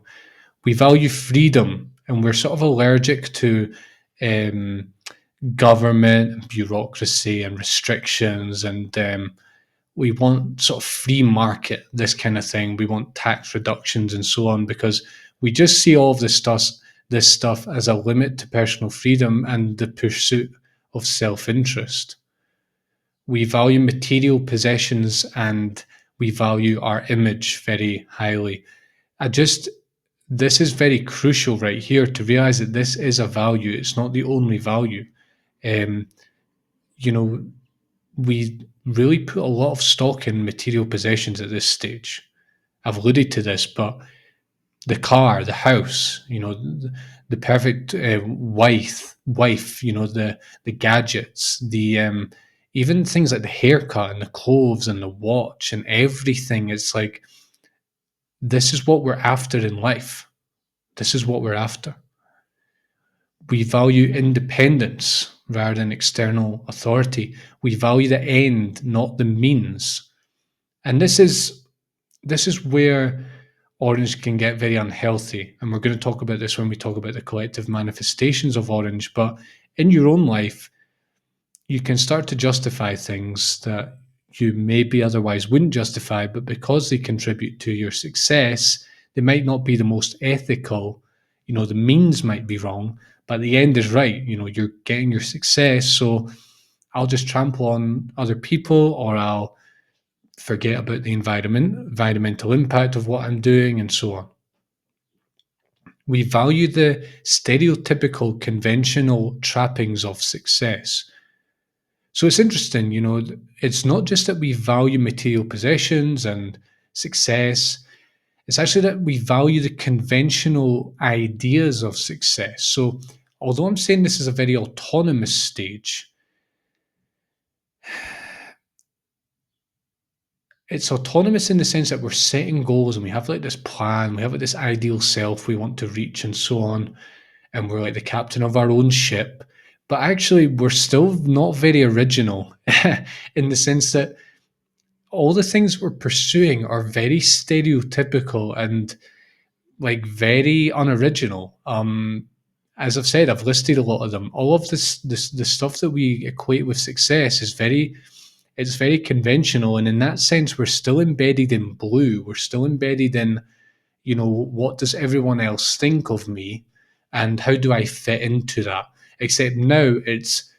We value freedom, and we're sort of allergic to um, government and bureaucracy and restrictions, and we want sort of free market, this kind of thing. We want tax reductions and so on, because we just see all of this stuff as a limit to personal freedom and the pursuit of self-interest. We value material possessions, and we value our image very highly. I just This is very crucial right here to realize that this is a value. It's not the only value. Um, you know, we really put a lot of stock in material possessions at this stage. I've alluded to this, but the car, the house, the perfect wife, the gadgets, the even things like the haircut and the clothes and the watch and everything. It's like this is what we're after in life. This is what we're after. We value independence rather than external authority. We value the end, not the means. And this is where orange can get very unhealthy. And we're going to talk about this when we talk about the collective manifestations of orange. But in your own life, you can start to justify things that you maybe otherwise wouldn't justify, but because they contribute to your success, they might not be the most ethical. The means might be wrong, but the end is right. You're getting your success. So I'll just trample on other people, or I'll forget about the environmental impact of what I'm doing, and so on. We value the stereotypical conventional trappings of success. So it's interesting, it's not just that we value material possessions and success, it's actually that we value the conventional ideas of success. So although I'm saying this is a very autonomous stage, it's autonomous in the sense that we're setting goals and we have like this plan, we have like this ideal self we want to reach and so on, and we're like the captain of our own ship. But actually, we're still not very original in the sense that all the things we're pursuing are very stereotypical and like very unoriginal. As I've said, I've listed a lot of them. All of this the stuff that we equate with success is very conventional, and in that sense, we're still embedded in blue. We're still embedded in, what does everyone else think of me, and how do I fit into that? Except now it's,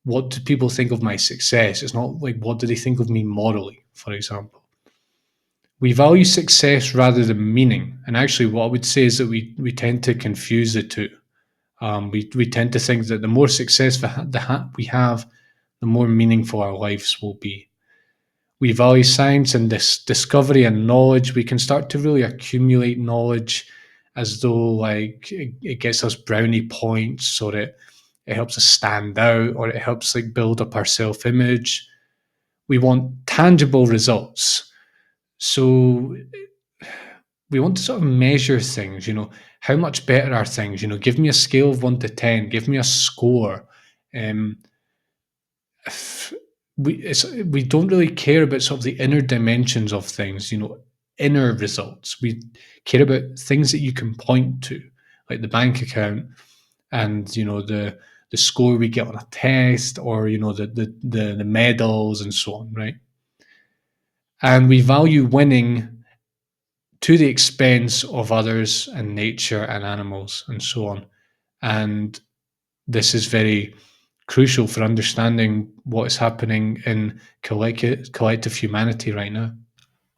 what do people think of my success? It's not like, what do they think of me morally, for example. We value success rather than meaning. And actually, what I would say is that we tend to confuse the two. We tend to think that the more success we have, the more meaningful our lives will be. We value science and this discovery and knowledge. We can start to really accumulate knowledge as though like it gets us brownie points, or it helps us stand out, or it helps like build up our self-image. We want tangible results. So we want to sort of measure things, how much better are things? Give me a scale of 1 to 10, give me a score. Um, we don't really care about sort of the inner dimensions of things, inner results. We care about things that you can point to, like the bank account, and the score we get on a test, or the medals and so on, right? And we value winning to the expense of others and nature and animals and so on. And this is very crucial for understanding what is happening in collective humanity right now.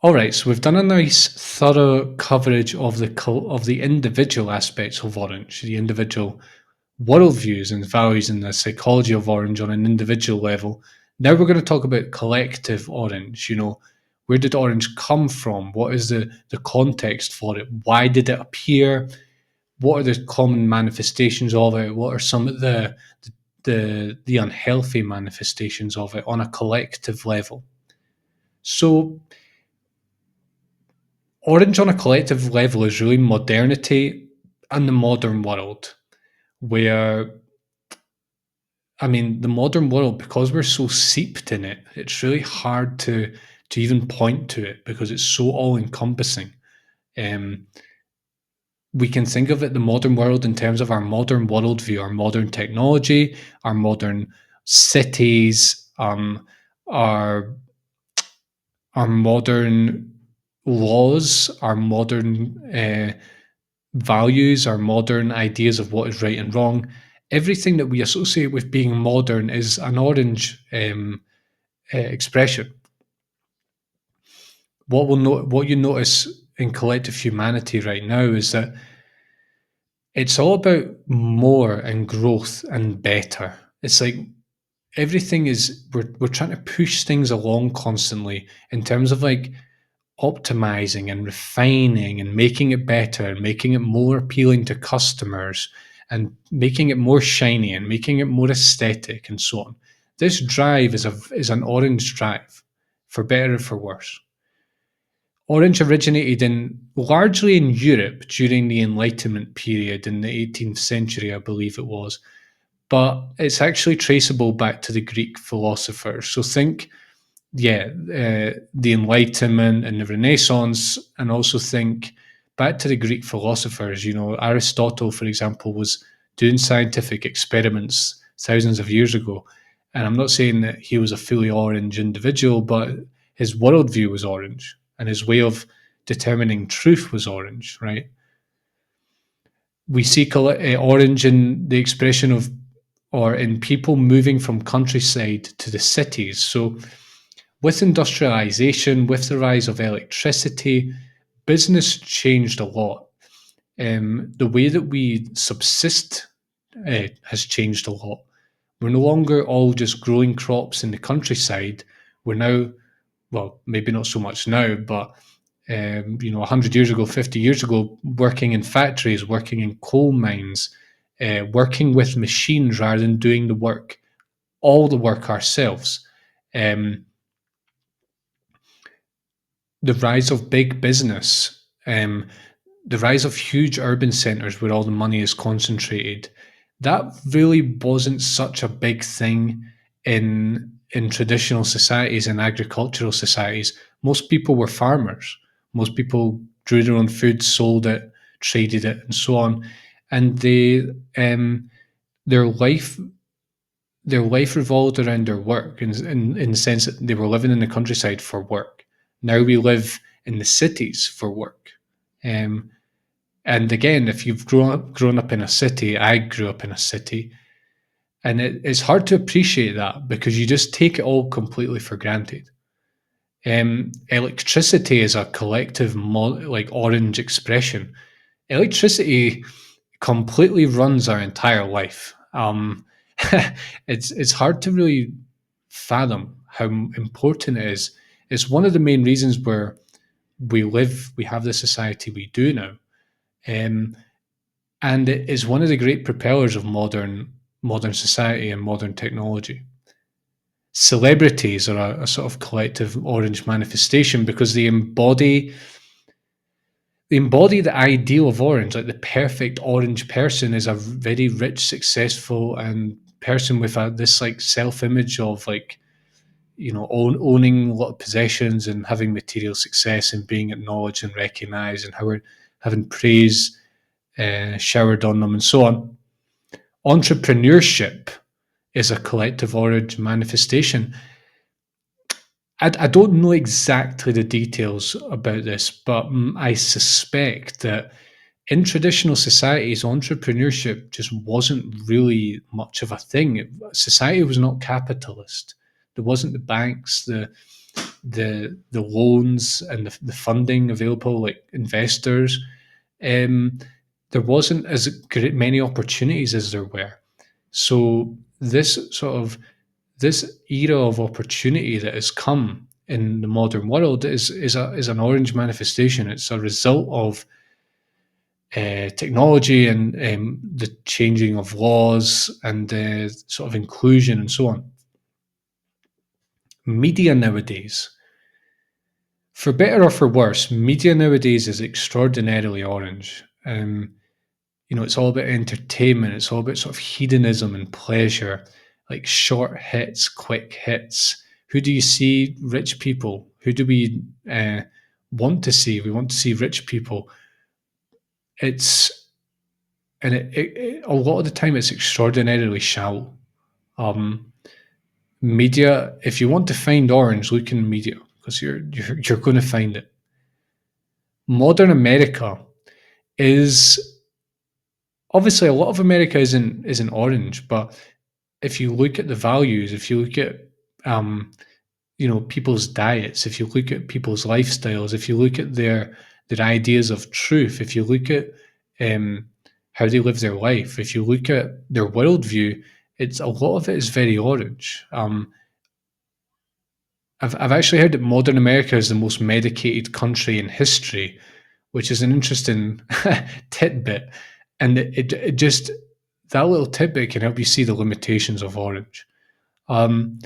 All right, so we've done a nice, thorough coverage of the individual aspects of Orange, the individual worldviews and values and the psychology of Orange on an individual level. Now we're going to talk about collective Orange. Where did Orange come from? What is the context for it? Why did it appear? What are the common manifestations of it? What are some of the unhealthy manifestations of it on a collective level? So Orange on a collective level is really modernity and the modern world, where, I mean, the modern world, because we're so seeped in it, it's really hard to even point to it because it's so all encompassing. Um, we can think of it, the modern world, in terms of our modern worldview, our modern technology, our modern cities, our modern laws, our modern values, our modern ideas of what is right and wrong. Everything that we associate with being modern is an Orange expression. What you notice in collective humanity right now is that it's all about more and growth and better. It's like everything is, we're trying to push things along constantly in terms of like optimizing and refining and making it better and making it more appealing to customers and making it more shiny and making it more aesthetic and so on. This drive is an Orange drive, for better or for worse. Orange originated largely in Europe during the Enlightenment period in the 18th century, I believe it was, but it's actually traceable back to the Greek philosophers. So think, the Enlightenment and the Renaissance, and also think back to the Greek philosophers. Aristotle, for example, was doing scientific experiments thousands of years ago, And I'm not saying that he was a fully orange individual, but his worldview was orange and his way of determining truth was orange, right? We see orange in the expression of, or in people moving from countryside to the cities. So, with industrialization, with the rise of electricity, business changed a lot. The way that we subsist has changed a lot. We're no longer all just growing crops in the countryside. We're now, well, maybe not so much now, but 100 years ago, 50 years ago, working in factories, working in coal mines, working with machines rather than doing all the work ourselves. Um, the rise of big business, the rise of huge urban centers where all the money is concentrated, that really wasn't such a big thing in traditional societies and agricultural societies. Most people were farmers. Most people grew their own food, sold it, traded it, and so on. And their life their life revolved around their work in the sense that they were living in the countryside for work. Now we live in the cities for work. Um, and again, if you've grown up in a city, I grew up in a city, and it's hard to appreciate that because you just take it all completely for granted. Electricity is a collective, like orange expression. Electricity completely runs our entire life. It's hard to really fathom how important it is. It's one of the main reasons where we have the society we do now. Um, and it is one of the great propellers of modern society and modern technology. Celebrities are a sort of collective orange manifestation because they embody the ideal of orange. Like the perfect orange person is a very rich, successful, and person with this like self-image of like owning a lot of possessions and having material success and being acknowledged and recognized and having praise showered on them and so on. Entrepreneurship is a collective orange manifestation. I don't know exactly the details about this, but I suspect that in traditional societies, entrepreneurship just wasn't really much of a thing. Society was not capitalist. There wasn't the banks, the loans, and the funding available, like investors. Um, there wasn't as many opportunities as there were. So this era of opportunity that has come in the modern world is an orange manifestation. It's a result of technology and the changing of laws and sort of inclusion and so on. Media nowadays, for better or for worse, media nowadays is extraordinarily orange. It's all about entertainment. It's all about sort of hedonism and pleasure, like short hits, quick hits. Who do you see? Rich people. Who do we want to see? We want to see rich people. It's and a lot of the time it's extraordinarily shallow. Um, Media. If you want to find orange, look in media because you're going to find it. Modern America is obviously a lot of America isn't orange, but if you look at the values, if you look at um, people's diets, if you look at people's lifestyles, if you look at their ideas of truth, if you look at um, how they live their life, if you look at their worldview, it's a lot of it is very orange. I've actually heard that modern America is the most medicated country in history, which is an interesting tidbit, and it just that little tidbit can help you see the limitations of orange. Um,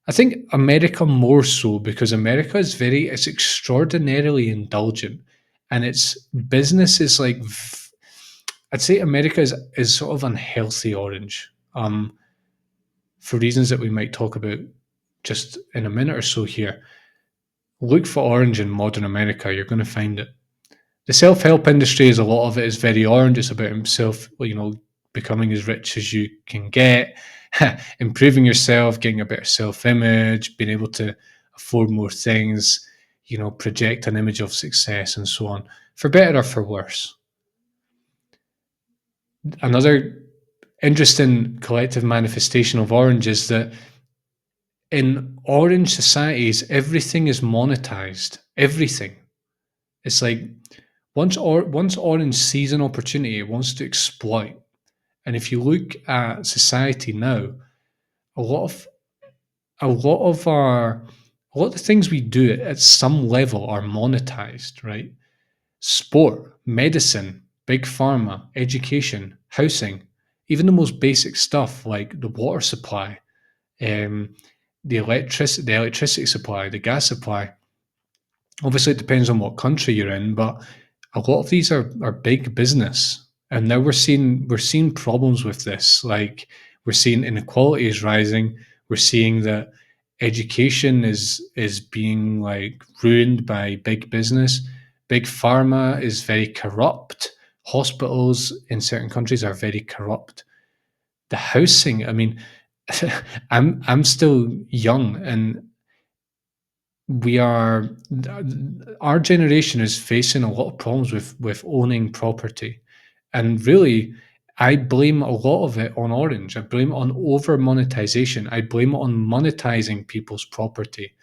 I think America more so because America is it's extraordinarily indulgent, and its business is like I'd say America is sort of unhealthy orange, for reasons that we might talk about just in a minute or so here. Look for orange in modern America; you're going to find it. The self-help industry is a lot of it is very orange. It's about himself, becoming as rich as you can get. improving yourself, getting a better self-image, being able to afford more things, project an image of success and so on, for better or for worse. Another interesting collective manifestation of Orange is that in Orange societies, everything is monetized. Everything. It's like once Orange sees an opportunity, it wants to exploit. And if you look at society now, a lot of a lot of our a lot of the things we do at some level are monetized, right? Sport, medicine, big pharma, education, housing, even the most basic stuff like the water supply, um, the electricity supply, the gas supply. Obviously, it depends on what country you're in, but a lot of these are big business, and now we're seeing problems with this. Like we're seeing inequality is rising. We're seeing that education is being like ruined by big business. Big pharma is very corrupt. Hospitals in certain countries are very corrupt. The housing, I mean, I'm still young, and we are our generation is facing a lot of problems with owning property, and really I blame a lot of it on Orange. I blame it on over monetization. I blame it on monetizing people's property.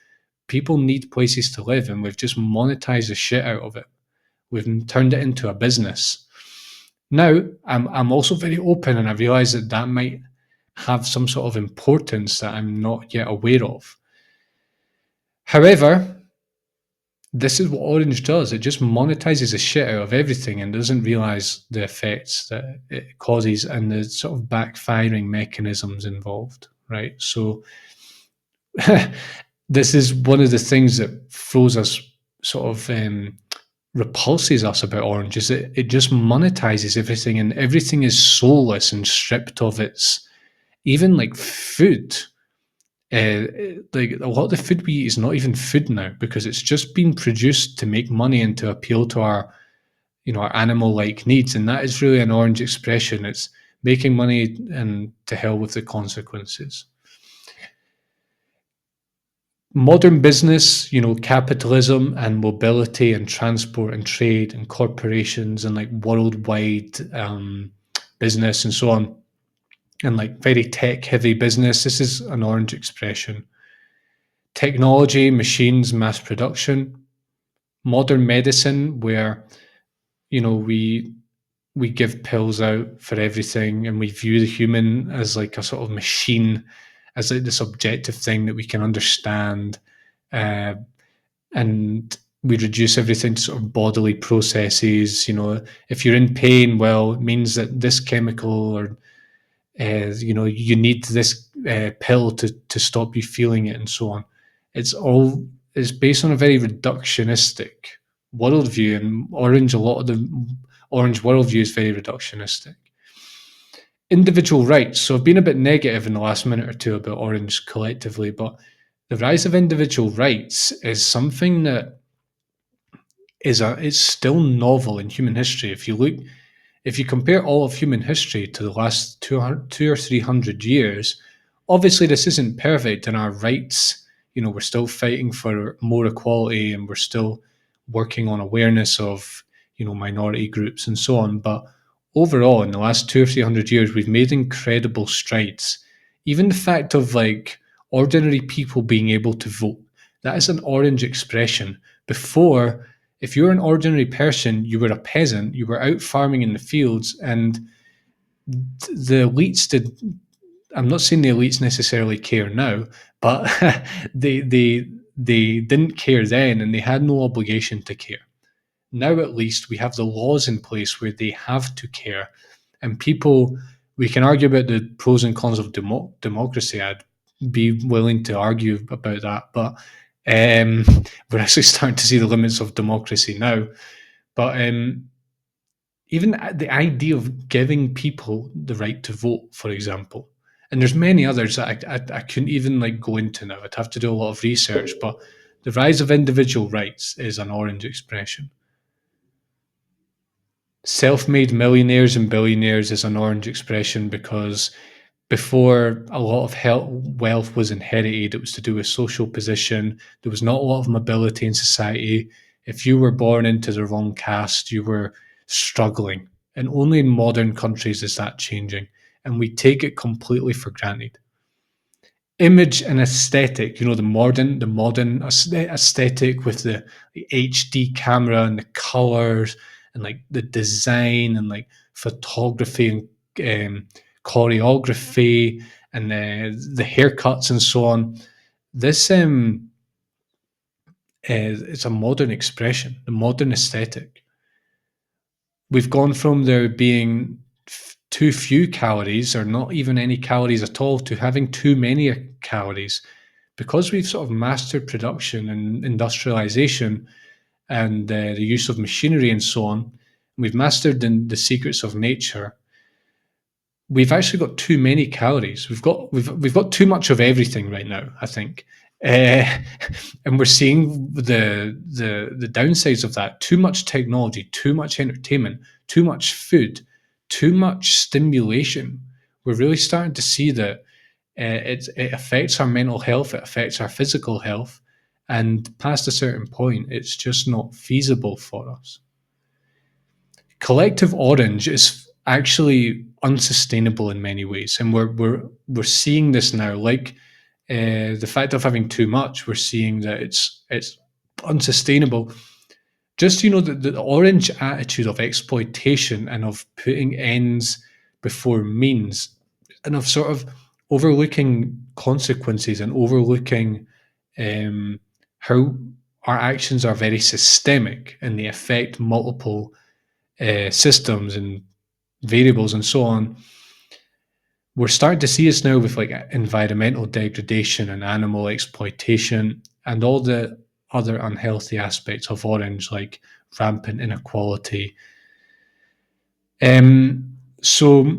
People need places to live, and we've just monetized the shit out of it. We've turned it into a business. Now I'm also very open, and I realize that that might have some sort of importance that I'm not yet aware of. However, this is what Orange does. It just monetizes the shit out of everything and doesn't realize the effects that it causes and the sort of backfiring mechanisms involved, right? So, this is one of the things that throws us sort of repulses us about Orange is that it just monetizes everything, and everything is soulless and stripped of its even like food. Like a lot of the food we eat is not even food now because it's just been produced to make money and to appeal to our animal-like needs, and that is really an Orange expression. It's making money and to hell with the consequences. Modern business, capitalism and mobility and transport and trade and corporations and like worldwide business and so on, and like very tech-heavy business. This is an Orange expression. Technology, machines, mass production, modern medicine, where we give pills out for everything, and we view the human as like a sort of machine, as like this objective thing that we can understand, uh, and we reduce everything to sort of bodily processes. If you're in pain, well, it means that this chemical or you need this pill to stop you feeling it, and so on. It's based on a very reductionistic worldview, and a lot of the Orange worldview is very reductionistic. Individual rights. So I've been a bit negative in the last minute or two about Orange collectively, but the rise of individual rights is something that is still novel in human history. If you compare all of human history to the last 200 or 300 years, obviously this isn't perfect, and our rights, we're still fighting for more equality, and we're still working on awareness of, minority groups and so on. But overall, in the last 200 or 300 years, we've made incredible strides. Even the fact of like ordinary people being able to vote, that is an Orange expression. Before, if you were an ordinary person, you were a peasant, you were out farming in the fields, and the elites did. I'm not saying the elites necessarily care now, but they didn't care then, and they had no obligation to care. Now, at least, we have the laws in place where they have to care, and people. We can argue about the pros and cons of democracy. I'd be willing to argue about that, but we're actually starting to see the limits of democracy now. But even the idea of giving people the right to vote, for example, and there's many others that I couldn't even like go into now. I'd have to do a lot of research, but the rise of individual rights is an Orange expression. Self-made millionaires and billionaires is an Orange expression because Before a lot of wealth was inherited, it was to do with social position. There was not a lot of mobility in society. If you were born into the wrong caste, you were struggling. And only in modern countries is that changing. And we take it completely for granted. Image and aesthetic, the modern aesthetic with the HD camera and the colors and like the design and like photography and choreography and the haircuts and so on. This it's a modern expression, the modern aesthetic. We've gone from there being too few calories or not even any calories at all to having too many calories because we've sort of mastered production and industrialization and the use of machinery and so on. We've mastered the secrets of nature. We've actually got too many calories. We've got too much of everything right now, I think, uh, and we're seeing the downsides of that. Too much technology, too much entertainment, too much food, too much stimulation. We're really starting to see that it affects our mental health, it affects our physical health, and past a certain point, it's just not feasible for us. Collective orange is actually unsustainable in many ways, and we're seeing this now. Like the fact of having too much, we're seeing that it's unsustainable. Just the orange attitude of exploitation and of putting ends before means, and of sort of overlooking consequences and overlooking how our actions are very systemic and they affect multiple systems and variables and so on. We're starting to see this now with like environmental degradation and animal exploitation and all the other unhealthy aspects of orange, like rampant inequality. So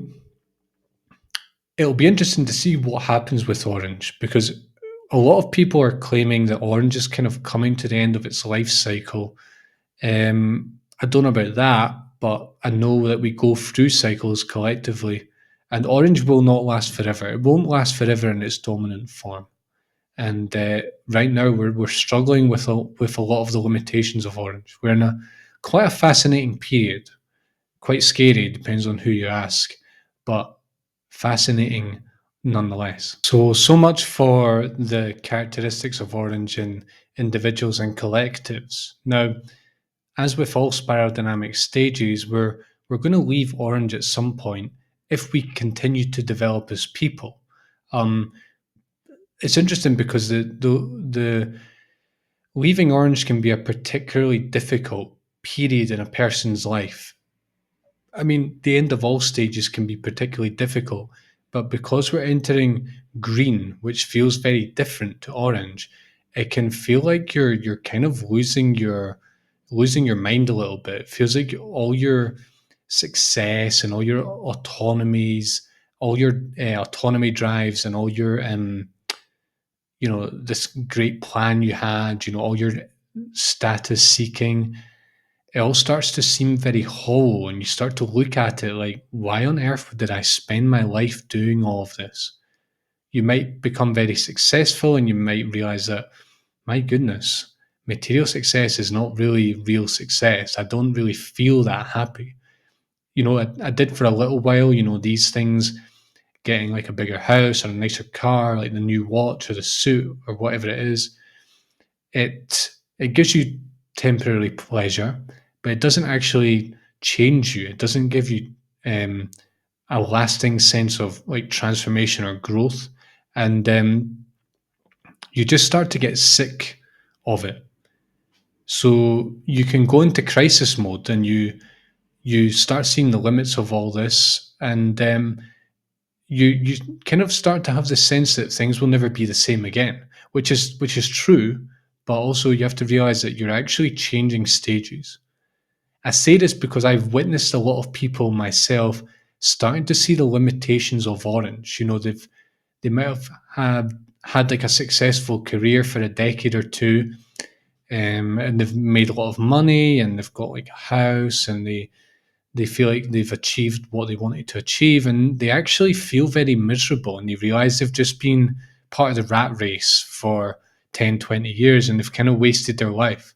it'll be interesting to see what happens with orange because a lot of people are claiming that orange is kind of coming to the end of its life cycle. I don't know about that, but I know that we go through cycles collectively, and orange will not last forever. It won't last forever in its dominant form. And right now, we're struggling with a lot of the limitations of orange. We're in a quite a fascinating period, quite scary, depends on who you ask, but fascinating nonetheless. So much for the characteristics of orange in individuals and collectives. Now, as with all spiral dynamic stages, we're going to leave orange at some point if we continue to develop as people. Um, it's interesting because the leaving orange can be a particularly difficult period in a person's life. I mean, the end of all stages can be particularly difficult, but because we're entering green, which feels very different to orange, it can feel like you're kind of losing your mind a little bit. It feels like all your success and all your autonomies, all your autonomy drives, and all your this great plan you had, all your status seeking, it all starts to seem very hollow, and you start to look at it like, why on earth did I spend my life doing all of this? You might become very successful and you might realize that, my goodness, material success is not really real success. I don't really feel that happy. I did for a little while, these things, getting like a bigger house or a nicer car, like the new watch or the suit or whatever it is, it gives you temporary pleasure, but it doesn't actually change you. It doesn't give you um, a lasting sense of like transformation or growth, and you just start to get sick of it. So you can go into crisis mode, and you start seeing the limits of all this, and you kind of start to have the sense that things will never be the same again, which is true, but also you have to realize that you're actually changing stages. I say this because I've witnessed a lot of people myself starting to see the limitations of orange. They might have had like a successful career for a decade or two, and they've made a lot of money, and they've got like a house, and they feel like they've achieved what they wanted to achieve, and they actually feel very miserable, and they realize they've just been part of the rat race for 10, 20 years, and they've kind of wasted their life.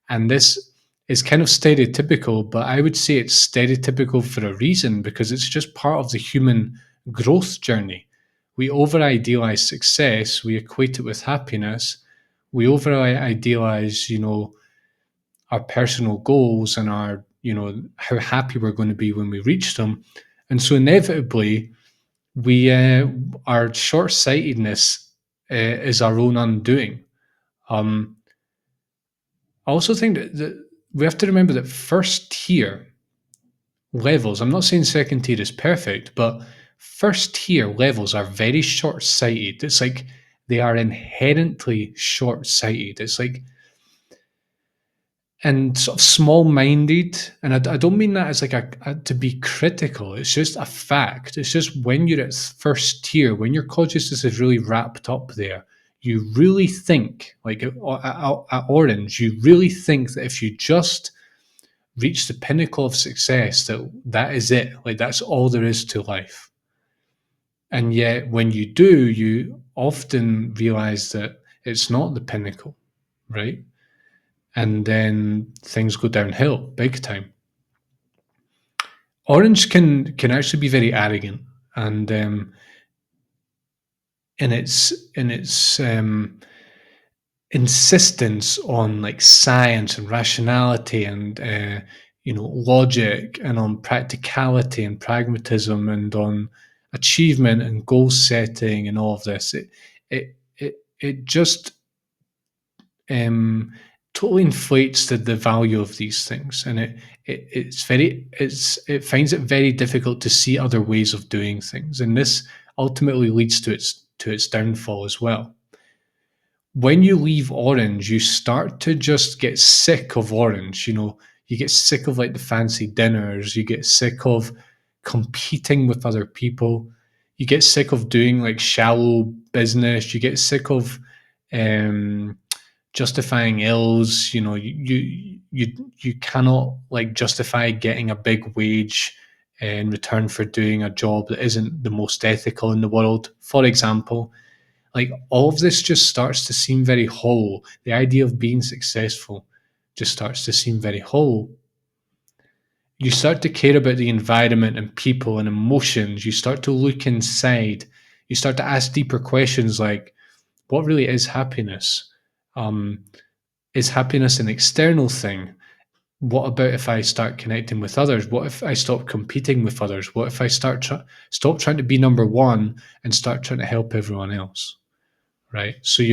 And this is kind of stereotypical, but I would say it's stereotypical for a reason, because it's just part of the human growth journey. We over idealize success, we equate it with happiness, we over idealize, our personal goals and our, how happy we're going to be when we reach them. And so inevitably, we our short-sightedness is our own undoing. Um, I also think that we have to remember that first tier levels, I'm not saying second tier is perfect, but first tier levels are very short sighted. It's like they are inherently short sighted. It's like, and sort of small minded. And I don't mean that as like to be critical. It's just a fact. It's just when you're at first tier, when your consciousness is really wrapped up there, you really think, like at Orange, you really think that if you just reach the pinnacle of success, that is it. Like that's all there is to life. And yet, when you do, you often realize that it's not the pinnacle, right? And then things go downhill big time. Orange can actually be very arrogant, and in its insistence on like science and rationality and logic, and on practicality and pragmatism, and on achievement and goal setting and all of this. It just um, totally inflates the value of these things, and it finds it very difficult to see other ways of doing things, and this ultimately leads to its downfall as well. When you leave Orange, you start to just get sick of Orange. You get sick of like the fancy dinners. You get sick of competing with other people. You get sick of doing like shallow business. You get sick of um, justifying ills. You cannot like justify getting a big wage in return for doing a job that isn't the most ethical in the world. For example, like all of this just starts to seem very whole. The idea of being successful just starts to seem very whole. You start to care about the environment and people and emotions. You start to look inside. You start to ask deeper questions like, what really is happiness? Um, is happiness an external thing? What about if I start connecting with others? What if I stop competing with others? What if I stop trying to be number one and start trying to help everyone else? Right. So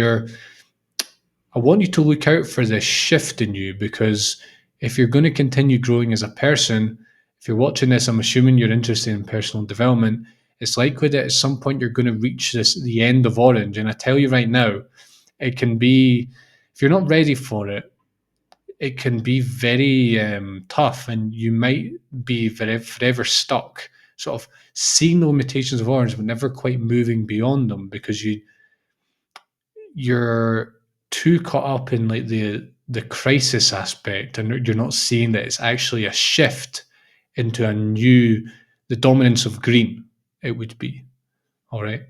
I want you to look out for this shift in you, because if you're going to continue growing as a person, if you're watching this, I'm assuming you're interested in personal development. It's likely that at some point you're going to reach the end of Orange. And I tell you right now, it can be, if you're not ready for it, it can be very tough, and you might be forever stuck, sort of seeing the limitations of Orange, but never quite moving beyond them, because you're too caught up in like the crisis aspect, and you're not seeing that it's actually a shift into the dominance of green. It would be all right.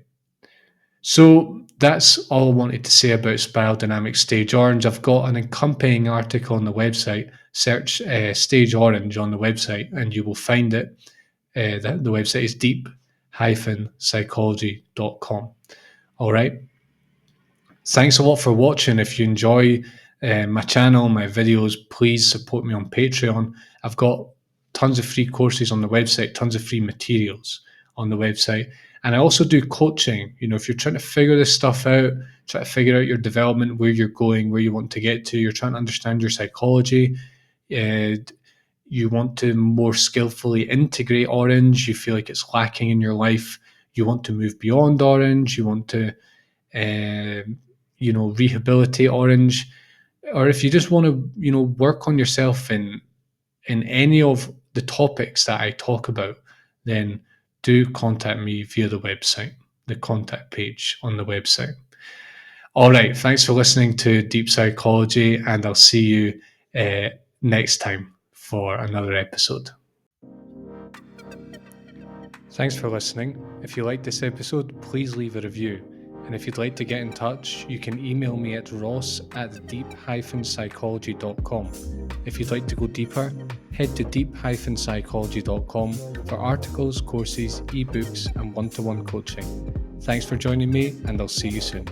So that's all I wanted to say about Spiral Dynamics Stage Orange. I've got an accompanying article on the website. Search Stage Orange on the website and you will find it. The website is deep-psychology.com. All right. Thanks a lot for watching. If you enjoy my channel, my videos, please support me on Patreon. I've got tons of free courses on the website, tons of free materials on the website. And I also do coaching. If you're trying to figure this stuff out, try to figure out your development, where you're going, where you want to get to, you're trying to understand your psychology, you want to more skillfully integrate Orange, you feel like it's lacking in your life, you want to move beyond Orange, you want to rehabilitate Orange, or if you just want to, work on yourself in any of the topics that I talk about, then do contact me via the contact page on the website. All right, thanks for listening to Deep Psychology, and I'll see you next time for another episode. Thanks for listening. If you liked this episode, please leave a review. And if you'd like to get in touch, you can email me at ross@deep-psychology.com. If you'd like to go deeper, head to deep-psychology.com for articles, courses, ebooks, and one-to-one coaching. Thanks for joining me, and I'll see you soon.